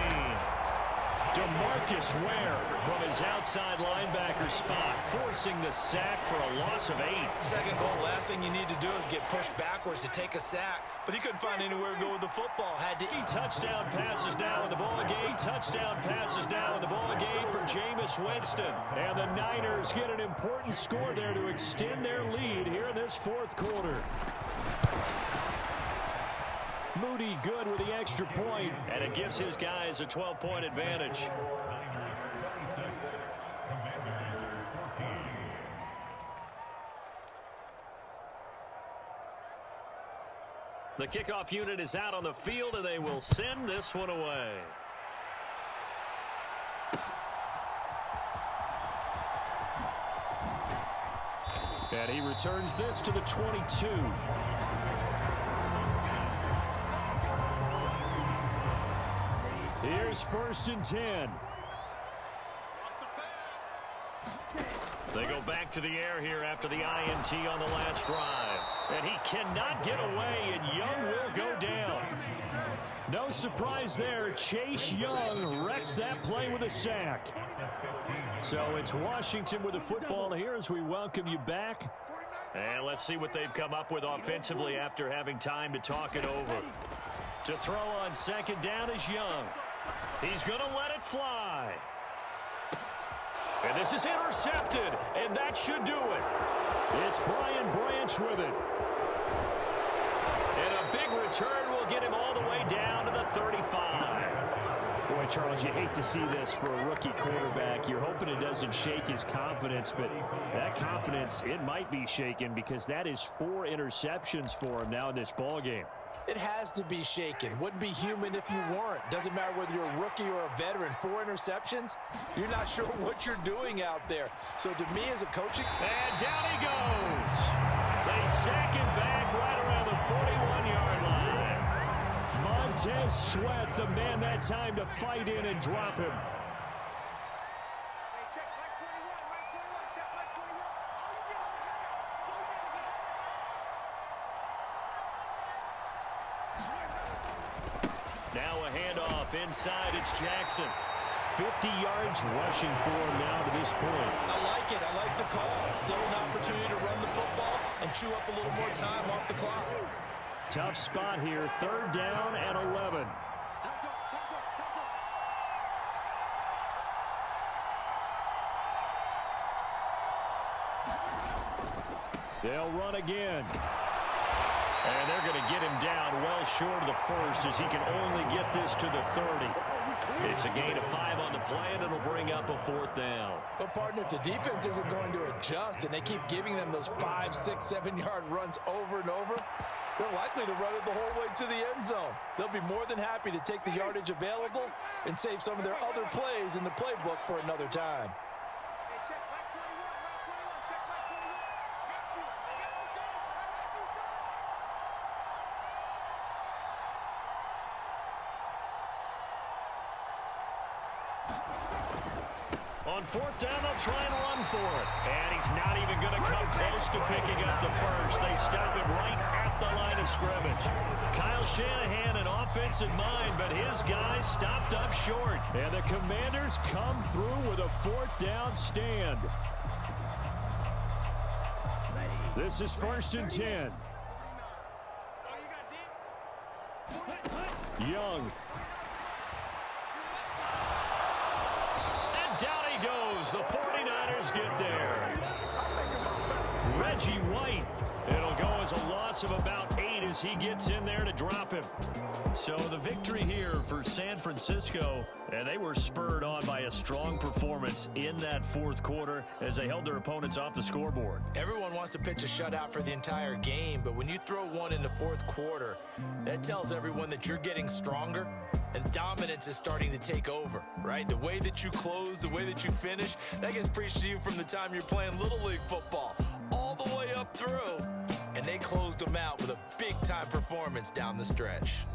DeMarcus Ware from his outside linebacker spot, forcing the sack for a loss of 8.
Second goal, last thing you need to do is get pushed backwards to take a sack. But he couldn't find anywhere to go with the football. Had to eat.
Touchdown passes now in the ball game. Touchdown passes now in the ball game for Jameis Winston. And the Niners get an important score there to extend their lead here in this 4th quarter. Moody good with the extra point, and it gives his guys a 12-point advantage. The kickoff unit is out on the field, and they will send this one away. And he returns this to the 22. Here's 1st and 10. They go back to the air here after the INT on the last drive. And he cannot get away, and Young will go down. No surprise there. Chase Young wrecks that play with a sack. So it's Washington with the football here as we welcome you back. And let's see what they've come up with offensively after having time to talk it over. To throw on second down is Young. He's going to let it fly. And this is intercepted, and that should do it. It's Brian Branch with it. And a big return will get him all the way down to the 35. Boy, Charles, you hate to see this for a rookie quarterback. You're hoping it doesn't shake his confidence, but that confidence, it might be shaken because that is 4 interceptions for him now in this ballgame.
It has to be shaken. Wouldn't be human if you weren't. Doesn't matter whether you're a rookie or a veteran. 4 interceptions, you're not sure what you're doing out there. So to me as a coaching...
And down he goes. They sack him back right around the 41-yard line. Montez Sweat, the man that time to fight in and drop him. Now a handoff inside. It's Jackson.
50 yards rushing for him now to this point.
I like it. I like the call. Still an opportunity to run the football and chew up a little more time off the clock.
Tough spot here. 3rd down and 11. They'll run again.
And they're going to get him down well short of the first as he can only get this to the 30. It's a gain of 5 on the play, and it'll bring up a 4th down.
But, partner, if the defense isn't going to adjust and they keep giving them those 5, 6, 7-yard runs over and over, they're likely to run it the whole way to the end zone. They'll be more than happy to take the yardage available and save some of their other plays in the playbook for another time.
On 4th down, they'll try and run for it. And he's not even going to come close to picking up the first. They stop him right at the line of scrimmage. Kyle Shanahan, an offensive mind, but his guys stopped up short.
And the Commanders come through with a 4th down stand. This is 1st and 10. Young.
Down he goes. The 49ers get there. Reggie White. It'll go as a loss of about 8 as he gets in there to drop him. So the victory here for San Francisco. And they were spurred on by a strong performance in that 4th quarter as they held their opponents off the scoreboard.
Everyone wants to pitch a shutout for the entire game, but when you throw one in the 4th quarter, that tells everyone that you're getting stronger and dominance is starting to take over, right? The way that you close, the way that you finish, that gets preached to you from the time you're playing Little League football all the way up through. And they closed them out with a big-time performance down the stretch.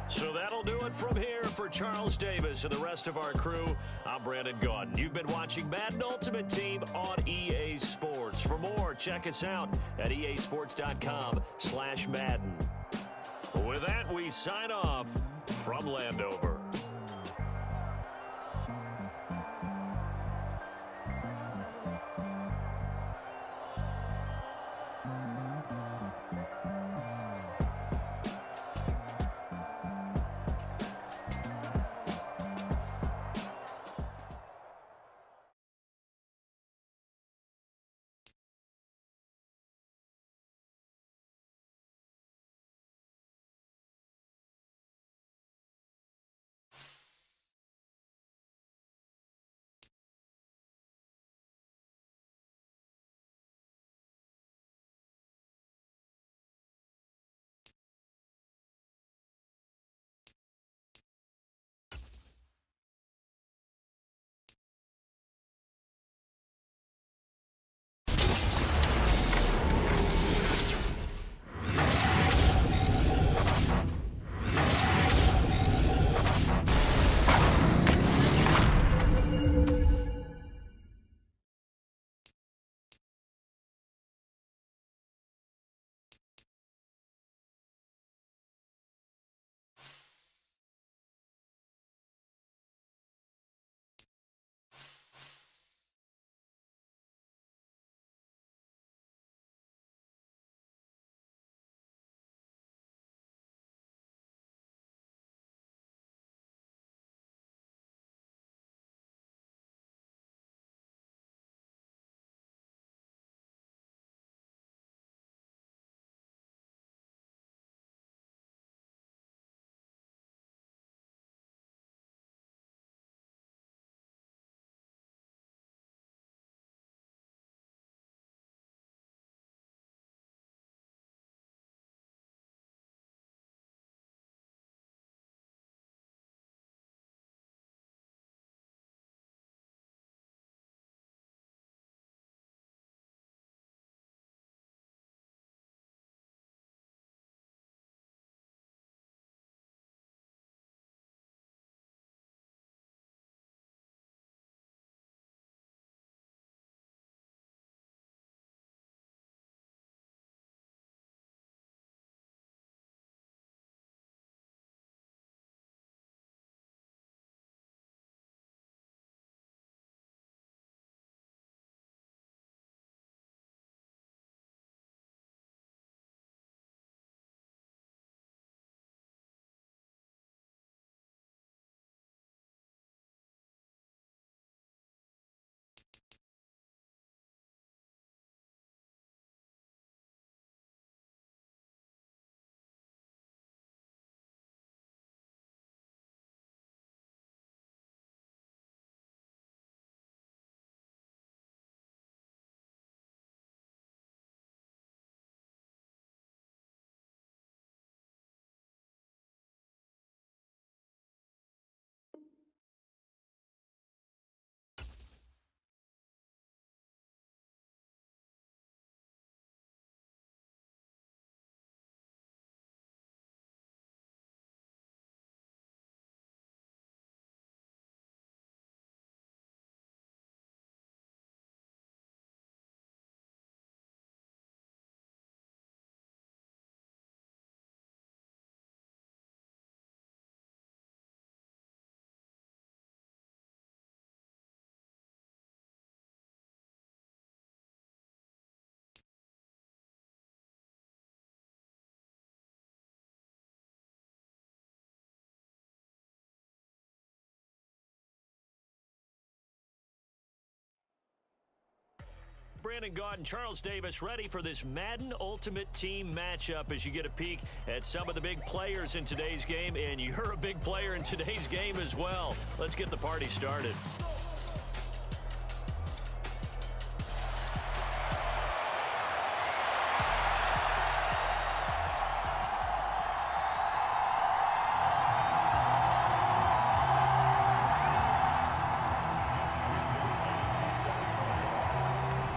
So that'll do it from here for Charles Davis and the rest of our crew. I'm Brandon Gaudin. You've been watching Madden Ultimate Team on EA Sports. For more, check us out at easports.com/Madden. With that, we sign off from Landover. Brandon Gaudin and Charles Davis ready for this Madden Ultimate Team matchup as you get a peek at some of the big players in today's game, and you're a big player in today's game as well. Let's get the party started.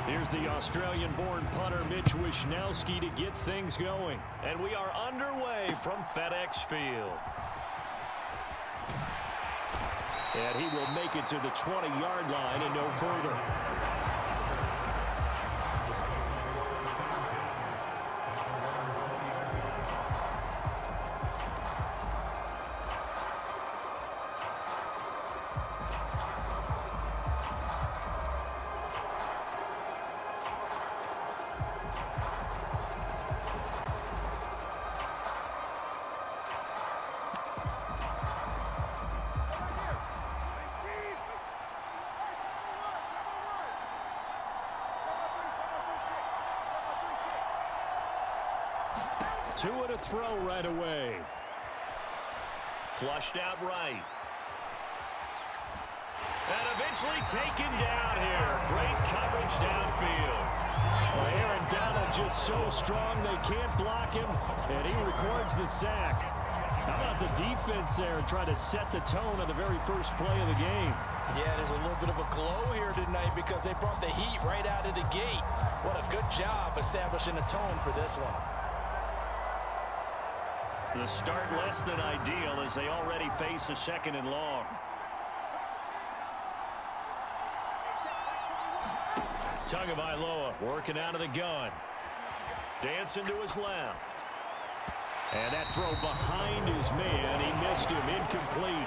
Here's the Australian-born punter Mitch Wishnowsky to get things going.
And we are underway from FedEx Field.
And he will make it to the 20-yard line and no further. Two and a throw right away.
Flushed out right. And eventually taken down here. Great coverage downfield.
Well, Aaron Donald just so strong they can't block him, and he records the sack. How about the defense there trying to set the tone on the very first play of the game?
Yeah, there's a little bit of a glow here tonight because they brought the heat right out of the gate. What a good job establishing a tone for this one.
The start less than ideal as they already face a 2nd and long. Tagovailoa working out of the gun. Dancing to his left.
And that throw behind his man. He missed him. Incomplete.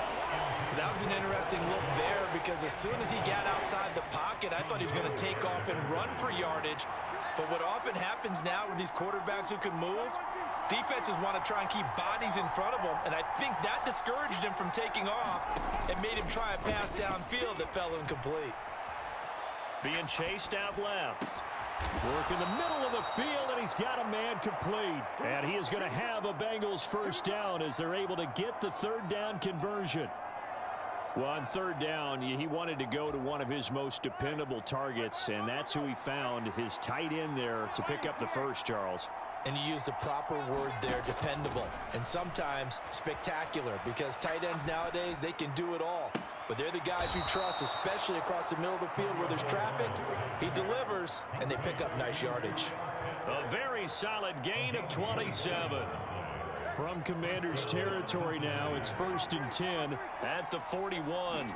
That was an interesting look there because as soon as he got outside the pocket, I thought he was going to take off and run for yardage. But what often happens now with these quarterbacks who can move, defenses want to try and keep bodies in front of them, and I think that discouraged him from taking off and made him try a pass downfield that fell incomplete.
Being chased out left.
Work in the middle of the field, and he's got a man complete. And he is going to have a Bengals first down as they're able to get the 3rd down conversion. Well, on 3rd down, he wanted to go to one of his most dependable targets, and that's who he found, his tight end there, to pick up the first, Charles.
And you use the proper word there, dependable, and sometimes spectacular, because tight ends nowadays, they can do it all. But they're the guys you trust, especially across the middle of the field where there's traffic. He delivers, and they pick up nice yardage.
A very solid gain of 27.
From Commander's territory now, it's 1st and 10
at the 41.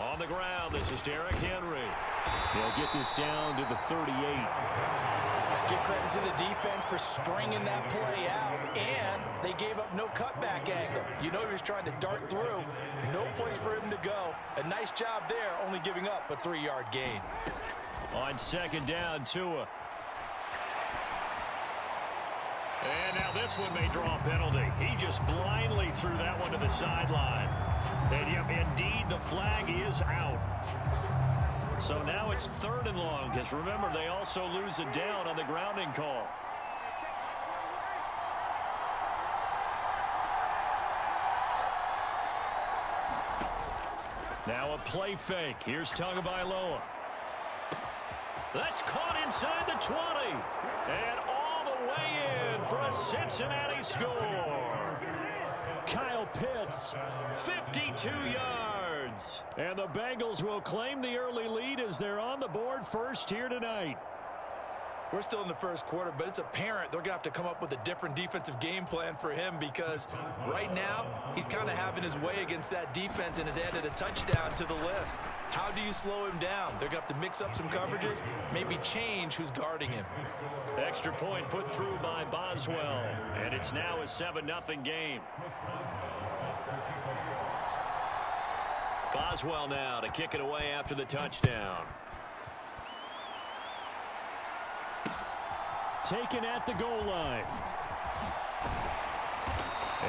On the ground, this is Derrick Henry.
They'll get this down to the 38.
Give credit to the defense for stringing that play out, and they gave up no cutback angle. You know he was trying to dart through. No place for him to go. A nice job there, only giving up a 3-yard gain.
On 2nd down, Tua. And now this one may draw a penalty. He just blindly threw that one to the sideline. And yep, indeed, the flag is out. So now it's 3rd and long, because remember, they also lose a down on the grounding call. Now a play fake. Here's Tagovailoa. That's caught inside the 20. And all the way in for a Cincinnati score.
Kyle Pitts,
52 yards.
And the Bengals will claim the early lead as they're on the board first here tonight.
We're still in the first quarter, but it's apparent they're going to have to come up with a different defensive game plan for him because right now he's kind of having his way against that defense and has added a touchdown to the list. How do you slow him down? They're going to have to mix up some coverages, maybe change who's guarding him.
Extra point put through by Boswell, and it's now a 7-0 game. Boswell now to kick it away after the touchdown.
Taken at the goal line.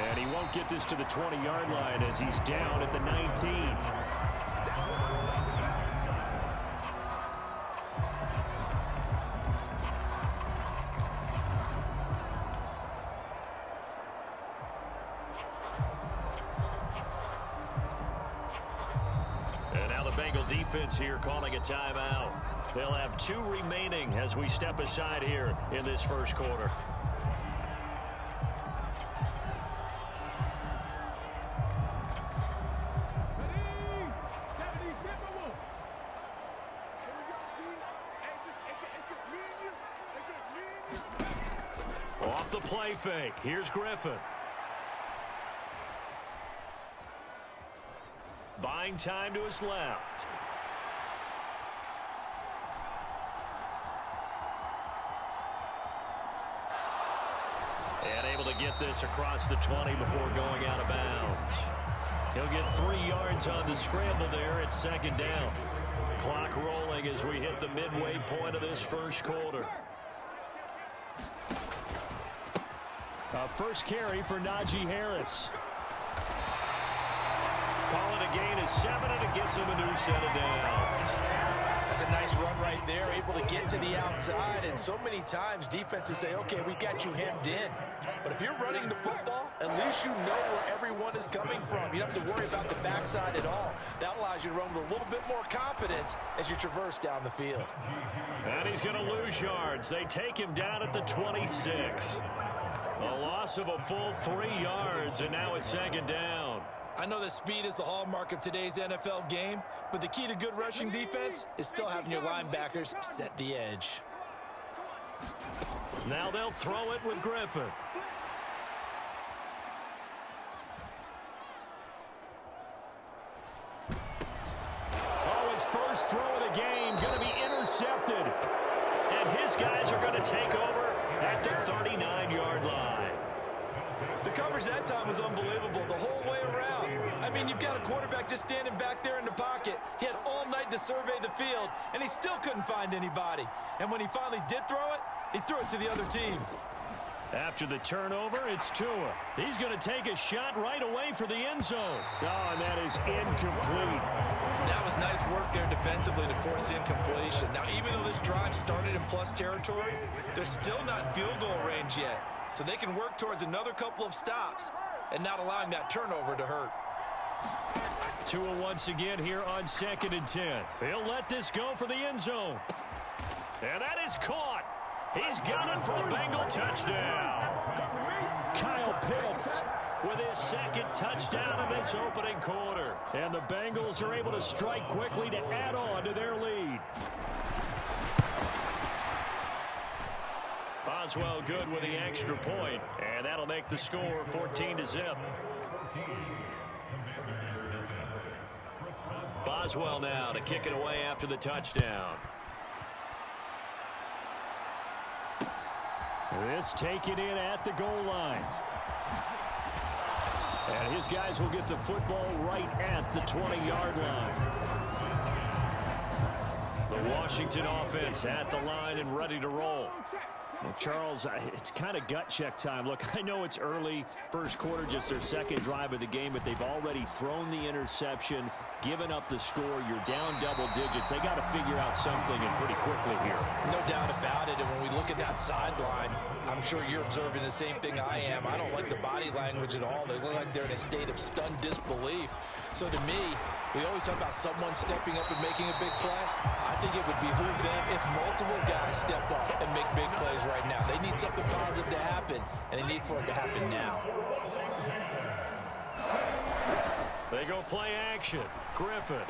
And he won't get this to the 20-yard line as he's down at the 19.
Bengal defense here calling a timeout. They'll have 2 remaining as we step aside here in this first quarter. Off the play fake. Here's Griffin. Buying time to his left. And able to get this across the 20 before going out of bounds. He'll get 3 yards on the scramble there at second down. Clock rolling as we hit the midway point of this first quarter. First carry for Najee Harris. Call it a gain of 7, and it gets him a new set of downs.
That's a nice run right there, able to get to the outside. And so many times defenses say, okay, we got you hemmed in. But if you're running the football, at least you know where everyone is coming from. You don't have to worry about the backside at all. That allows you to run with a little bit more confidence as you traverse down the field.
And he's going to lose yards. They take him down at the 26. A loss of a full 3 yards, and now it's second down.
I know that speed is the hallmark of today's NFL game, but the key to good rushing defense is still having your linebackers set the edge.
Now they'll throw it with Griffin. Oh, his first throw of the game going to be intercepted. And his guys are going to take over at the 39-yard line.
The coverage that time was unbelievable the whole way around. I mean, you've got a quarterback just standing back there in the pocket. He had all night to survey the field, and he still couldn't find anybody. And when he finally did throw it, he threw it to the other team.
After the turnover, it's Tua. He's going to take a shot right away for the end zone. Oh, and that is incomplete.
That was nice work there defensively to force the incompletion. Now, even though this drive started in plus territory, they're still not in field goal range yet. So they can work towards another couple of stops and not allowing that turnover to hurt.
Tua once again here on 2nd and 10. He'll let this go for the end zone. And that is caught. He's got it for a Bengal touchdown. Kyle Pitts with his second touchdown in this opening quarter. And the Bengals are able to strike quickly to add on to their lead. Boswell good with the extra point, and that'll make the score 14-0. Boswell now to kick it away after the touchdown. This taken in at the goal line. And his guys will get the football right at the 20-yard line. The Washington offense at the line and ready to roll. Well, Charles, it's kind of gut check time. Look, I know it's early, first quarter, just their second drive of the game, but they've already thrown the interception, given up the score. You're down double digits. They got to figure out something, and pretty quickly here.
No doubt about it. And when we look at that sideline, I'm sure you're observing the same thing I am. I don't like the body language at all. They look like they're in a state of stunned disbelief. So to me, we always talk about someone stepping up and making a big play. I think it would behoove them if multiple guys step up and make big plays right now. They need something positive to happen, and they need for it to happen now.
They go play action. Griffin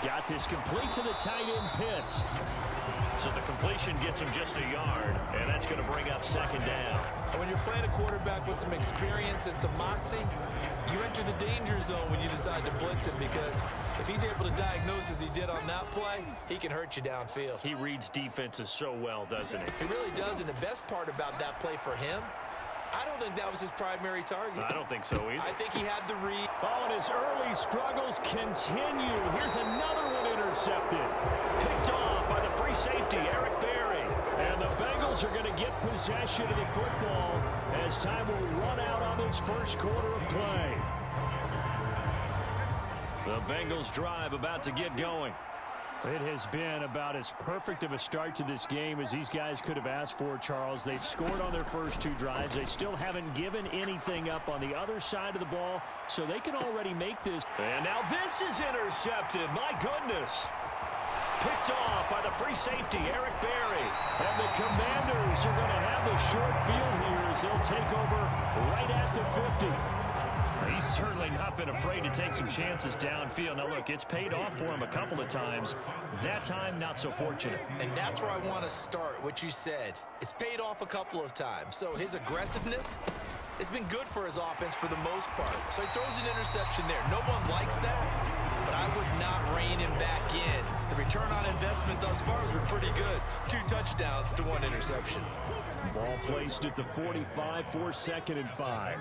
got this complete to the tight end Pitts. So the completion gets him just a yard, and that's going to bring up second down.
When you're playing a quarterback with some experience and some moxie, you enter the danger zone when you decide to blitz him, because if he's able to diagnose as he did on that play, he can hurt you downfield.
He reads defenses so well, doesn't he?
He really does, and the best part about that play for him, I don't think that was his primary target.
I don't think so either.
I think he had the read.
Oh, and his early struggles continue. Here's another one intercepted. Picked off by the free safety, Eric Berry. And the Bengals are going to get possession of the football as time will run out on this first quarter of play. The Bengals drive about to get going.
It has been about as perfect of a start to this game as these guys could have asked for, Charles. They've scored on their first 2 drives. They still haven't given anything up on the other side of the ball, so they can already make this.
And now this is intercepted. My goodness. Picked off by the free safety, Eric Berry.
And the Commanders are going to have the short field here as they'll take over right at the 50.
He's certainly not been afraid to take some chances downfield. Now, look, it's paid off for him a couple of times. That time, not so fortunate.
And that's where I want to start, what you said. It's paid off a couple of times. So his aggressiveness has been good for his offense for the most part. So he throws an interception there. No one likes that, but I would not rein him back in. The return on investment thus far has been pretty good. 2 touchdowns to 1 interception.
Ball placed at the 45 for 2nd and 5.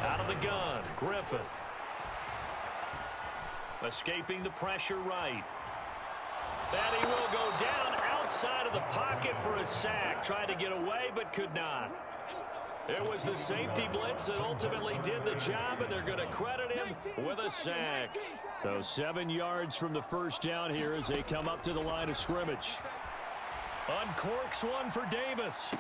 Out of the gun, Griffin. Escaping the pressure right. And he will go down outside of the pocket for a sack. Tried to get away, but could not. It was the safety blitz that ultimately did the job, and they're going to credit him with a sack.
So 7 yards from the first down here as they come up to the line of scrimmage.
Uncorks one for Davis.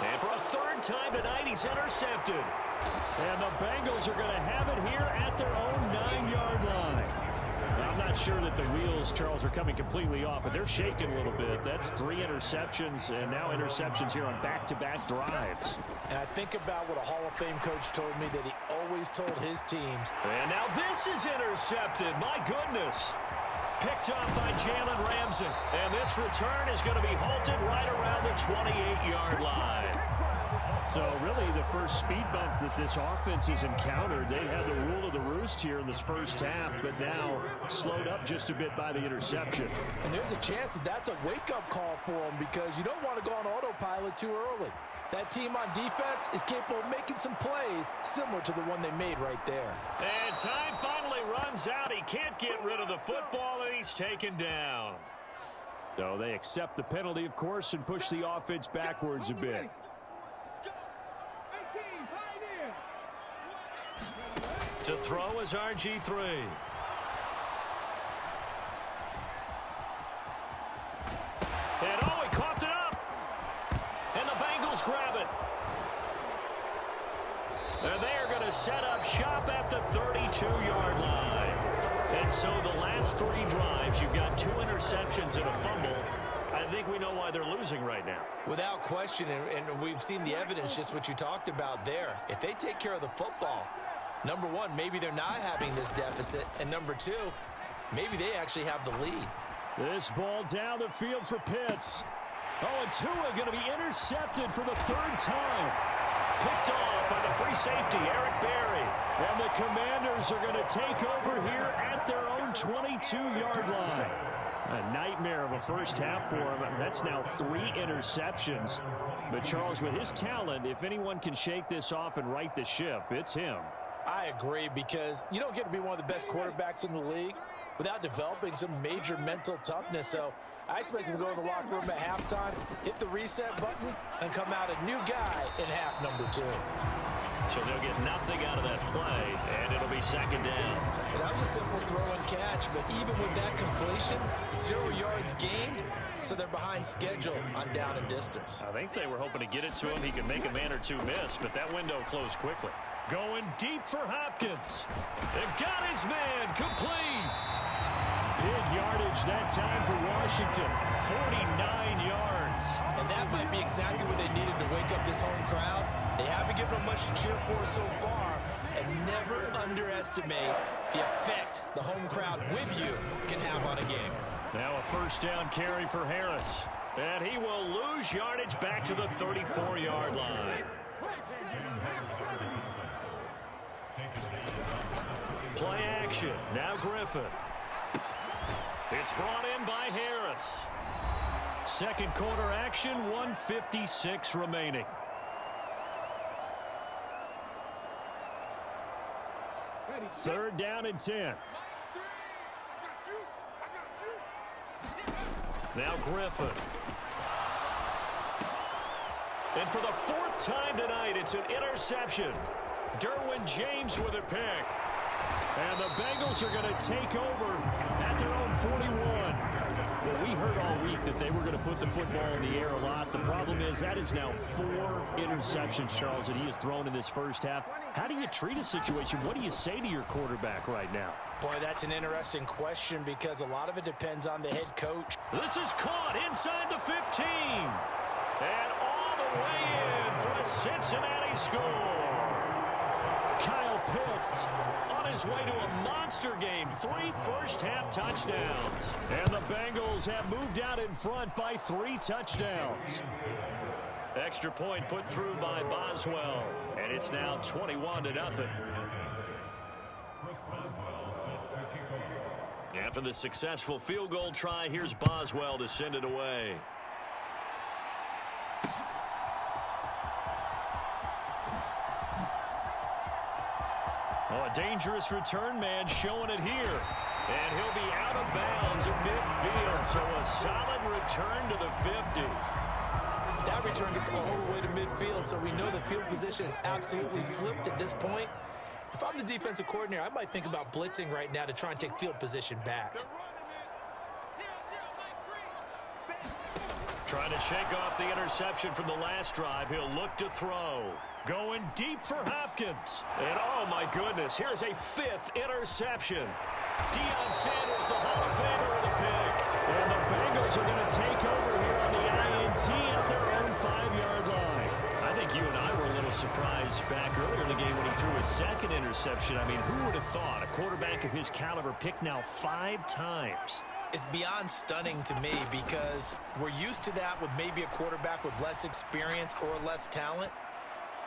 And for a 3rd time tonight, he's intercepted.
And the Bengals are going to have it here at their own 9-yard line. I'm not sure that the wheels, Charles, are coming completely off, but they're shaking a little bit. That's 3 interceptions, and now interceptions here on back-to-back drives.
And I think about what a Hall of Fame coach told me that he always told his teams.
And now this is intercepted. My goodness. Picked off by Jalen Ramsey. And this return is going to be halted right around the 28-yard line.
So really the first speed bump that this offense has encountered, they had the rule of the roost here in this first half, but now slowed up just a bit by the interception.
And there's a chance that that's a wake-up call for them because you don't want to go on autopilot too early. That team on defense is capable of making some plays similar to the one they made right there.
And time finally runs out. He can't get rid of the football, and he's taken down.
So they accept the penalty, of course, and push the offense backwards a bit.
To throw is RG3. And oh, he coughed it up. And the Bengals grab it. And they are going to set up shop at the 32-yard line. And so the last 3 drives, you've got 2 interceptions and a fumble. I think we know why they're losing right now.
Without question, and we've seen the evidence, just what you talked about there. If they take care of the football, number 1, maybe they're not having this deficit. And number 2, maybe they actually have the lead.
This ball down the field for Pitts. Oh, and Tua going to be intercepted for the 3rd time.
Picked off by the free safety, Eric Berry.
And the Commanders are going to take over here at their own 22-yard line. A nightmare of a first half for him. That's now 3 interceptions. But Charles, with his talent, if anyone can shake this off and right the ship, it's him.
I agree, because you don't get to be one of the best quarterbacks in the league without developing some major mental toughness. So I expect him to go in the locker room at halftime, hit the reset button, and come out a new guy in half number 2.
So they'll get nothing out of that play, and it'll be 2nd down.
Well, that was a simple throw and catch, but even with that completion, 0 yards gained, so they're behind schedule on down and distance.
I think they were hoping to get it to him. He could make a man or 2 miss, but that window closed quickly. Going deep for Hopkins. It got his man complete.
Big yardage that time for Washington. 49 yards.
And that might be exactly what they needed to wake up this home crowd. They haven't given them much to cheer for so far. And never underestimate the effect the home crowd with you can have on a game.
Now a 1st down carry for Harris. And he will lose yardage back to the 34-yard line. Play action. Now Griffin. It's brought in by Harris. 2nd quarter action, 1:56 remaining.
Third down and 10.
Now Griffin. And for the 4th time tonight, it's an interception. Derwin James with a pick.
And the Bengals are going to take over at their own 41. Well, we heard all week that they were going to put the football in the air a lot. The problem is that is now 4 interceptions, Charles, that he has thrown in this first half. How do you treat a situation? What do you say to your quarterback right now?
Boy, that's an interesting question because a lot of it depends on the head coach.
This is caught inside the 15. And all the way in for a Cincinnati score. Kyle Pitts on his way to a monster game. 3 first-half touchdowns.
And the Bengals have moved out in front by 3 touchdowns.
Extra point put through by Boswell. And it's now 21-0. After the successful field goal try, here's Boswell to send it away. Oh, a dangerous return man showing it here. And he'll be out of bounds at midfield, so a solid return to the 50.
That return gets all the way to midfield, so we know the field position is absolutely flipped at this point. If I'm the defensive coordinator, I might think about blitzing right now to try and take field position back.
Trying to shake off the interception from the last drive. He'll look to throw. Going deep for Hopkins. And oh my goodness, here's a 5th interception. Deion Sanders, the Hall of Famer, with a pick.
And the Bengals are going to take over here on the INT at their own 5-yard line.
I think you and I were a little surprised back earlier in the game when he threw his 2nd interception. I mean, who would have thought a quarterback of his caliber picked now 5 times?
It's beyond stunning to me because we're used to that with maybe a quarterback with less experience or less talent.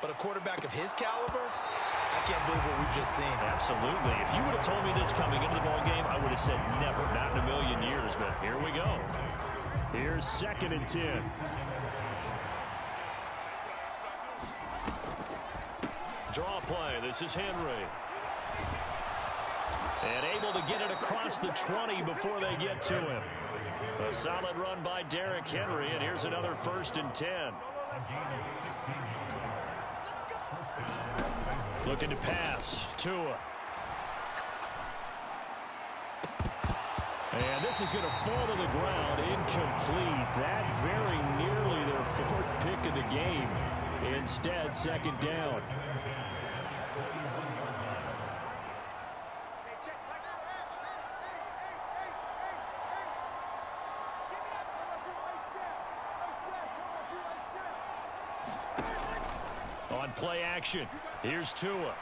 But a quarterback of his caliber, I can't believe what we've just seen.
Absolutely. If you would have told me this coming into the ballgame, I would have said never, not in a million years. But here we go.
Here's 2nd and 10.
Draw play. This is Henry. And able to get it across the 20 before they get to him. A solid run by Derrick Henry, and here's another 1st and 10. Looking to pass. Tua.
And this is going to fall to the ground. Incomplete. That very nearly their 4th pick of the game. Instead, 2nd down.
On play action, here's Tua.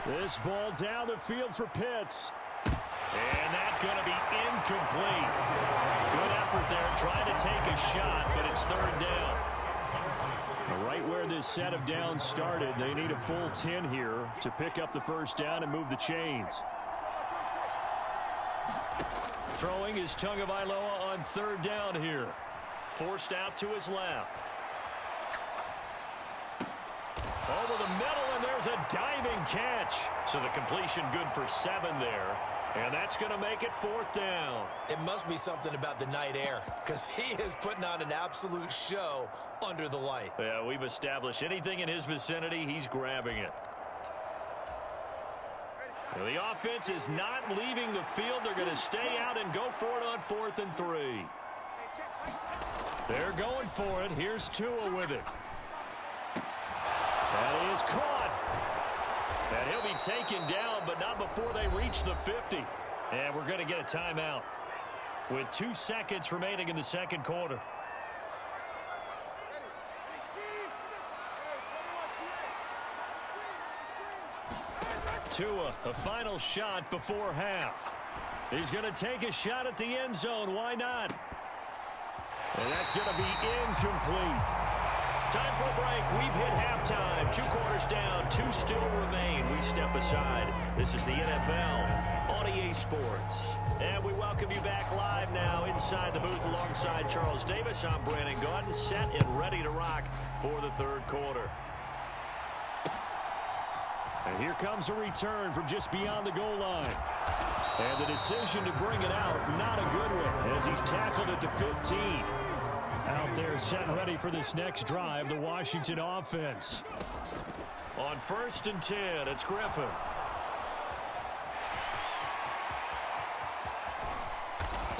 This ball down the field for Pitts.
And that's going to be incomplete. Good effort there, trying to take a shot, but it's 3rd down.
Right where this set of downs started, they need a full 10 here to pick up the 1st down and move the chains.
Throwing is Tagovailoa on 3rd down here. Forced out to his left. Over the middle, and there's a diving catch. So the completion good for 7 there. And that's going to make it 4th down.
It must be something about the night air because he is putting on an absolute show under the light.
Yeah, we've established anything in his vicinity, he's grabbing it. Well, the offense is not leaving the field. They're going to stay out and go for it on 4th and 3. They're going for it. Here's Tua with it. That is caught. And he'll be taken down, but not before they reach the 50. And we're going to get a timeout with 2 seconds remaining in the 2nd quarter. Tua, a final shot before half. He's going to take a shot at the end zone. Why not? And that's going to be incomplete. Time for a break. We've hit halftime. 2 quarters down. 2 still remain. We step aside. This is the NFL on EA Sports. And we welcome you back live now inside the booth alongside Charles Davis. I'm Brandon Gaudin, set and ready to rock for the 3rd quarter.
And here comes a return from just beyond the goal line. And the decision to bring it out, not a good one, as he's tackled at the 15. Out there set and ready for this next drive, the Washington offense.
On 1st and 10, it's Griffin.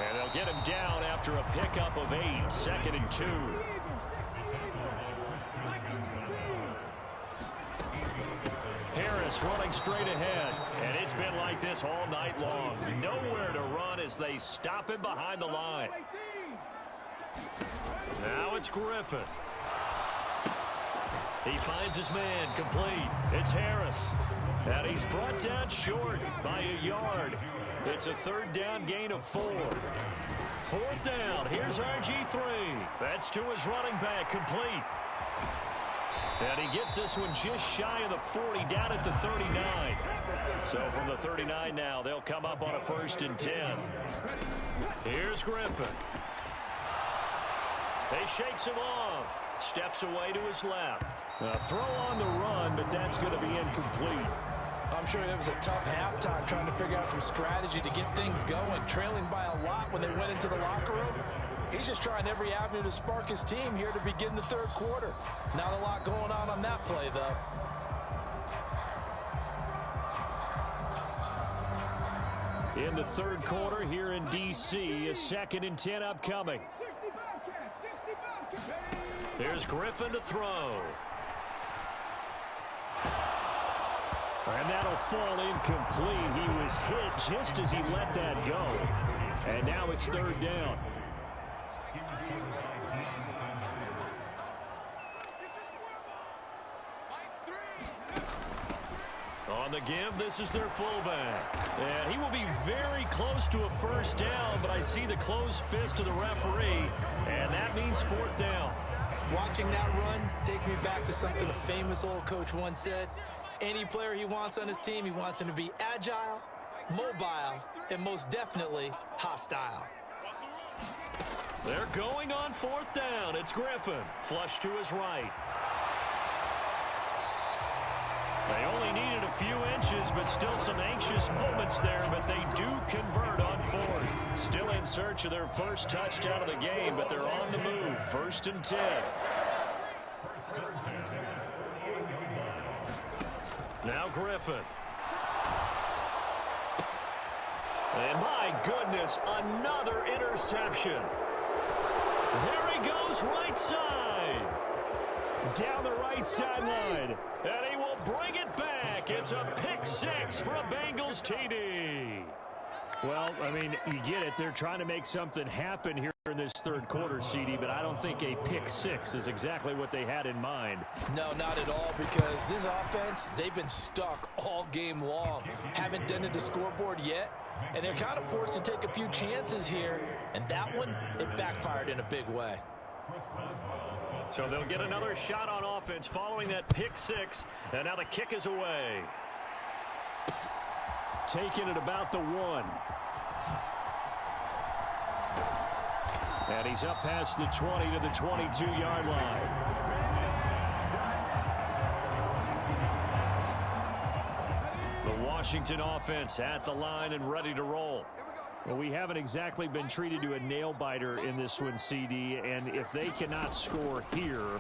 And they'll get him down after a pickup of 8, 2nd and 2. Harris running straight ahead. And it's been like this all night long. Nowhere to run as they stop him behind the line. Now it's Griffin. He finds his man, complete. It's Harris. And he's brought down short by a yard. It's a 3rd down gain of 4. 4th down. Here's RG3. That's to his running back, complete. And he gets this one just shy of the 40, down at the 39. So from the 39 now, they'll come up on a 1st and 10. Here's Griffin. He shakes him off. Steps away to his left. A throw on the run, but that's going to be incomplete.
I'm sure it was a tough halftime trying to figure out some strategy to get things going. Trailing by a lot when they went into the locker room. He's just trying every avenue to spark his team here to begin the 3rd quarter. Not a lot going on that play, though.
In the 3rd quarter here in D.C., a 2nd and 10 upcoming. There's Griffin to throw. And that'll fall incomplete. He was hit just as he let that go. And now it's 3rd down. On the give, this is their fullback. And he will be very close to a 1st down, but I see the closed fist of the referee, and that means 4th down.
Watching that run takes me back to something a famous old coach once said. Any player he wants on his team, he wants him to be agile, mobile, and most definitely hostile.
They're going on 4th down. It's Griffin. Flush to his right. They only needed a few inches, but still some anxious moments there, but they do convert on 4th. Still in search of their 1st touchdown of the game, but they're on the move. 1st and 10. Now Griffin. And my goodness, another interception. There he goes, right side. Down the right sideline. And he will bring it back. It's a pick 6 for a Bengals TD. Well, I mean, you get it. They're trying to make something happen here in this 3rd quarter, CD, but I don't think a pick 6 is exactly what they had in mind.
No, not at all, because this offense, they've been stuck all game long. Haven't done the scoreboard yet, and they're kind of forced to take a few chances here, and that one, it backfired in a big way.
So they'll get another shot on offense following that pick 6, and now the kick is away. Taking it about the 1. And he's up past the 20 to the 22-yard line. The Washington offense at the line and ready to roll. Well, we haven't exactly been treated to a nail-biter in this one, CD, and if they cannot score here,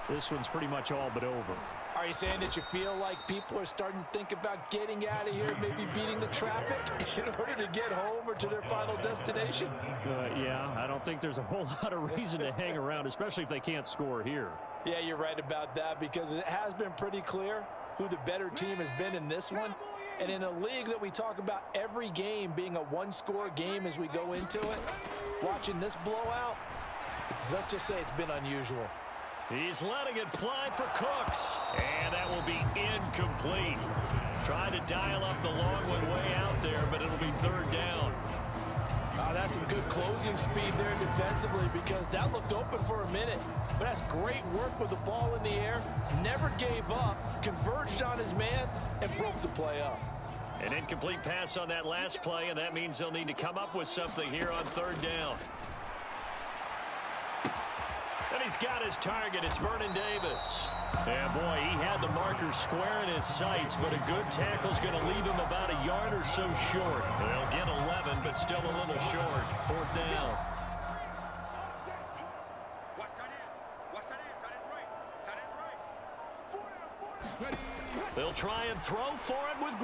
this one's pretty much all but over.
Are you saying that you feel like people are starting to think about getting out of here, maybe beating the traffic in order to get home or to their final destination?
Yeah, I don't think there's a whole lot of reason to hang around, especially if they can't score here.
Yeah, you're right about that, because it has been pretty clear who the better team has been in this one. And in a league that we talk about every game being a one-score game as we go into it, watching this blowout, let's just say it's been unusual.
He's letting it fly for Cooks, and that will be incomplete. Trying to dial up the long one way out there, but it'll be 3rd down.
That's some good closing speed there defensively, because that looked open for a minute. But that's great work with the ball in the air. Never gave up, converged on his man, and broke the play up.
An incomplete pass on that last play, and that means they'll need to come up with something here on 3rd down. And he's got his target. It's Vernon Davis. And, boy, he had the marker square in his sights, but a good tackle's going to leave him about a yard or so short. They'll get 11, but still a little short. 4th down. They'll try and throw for it with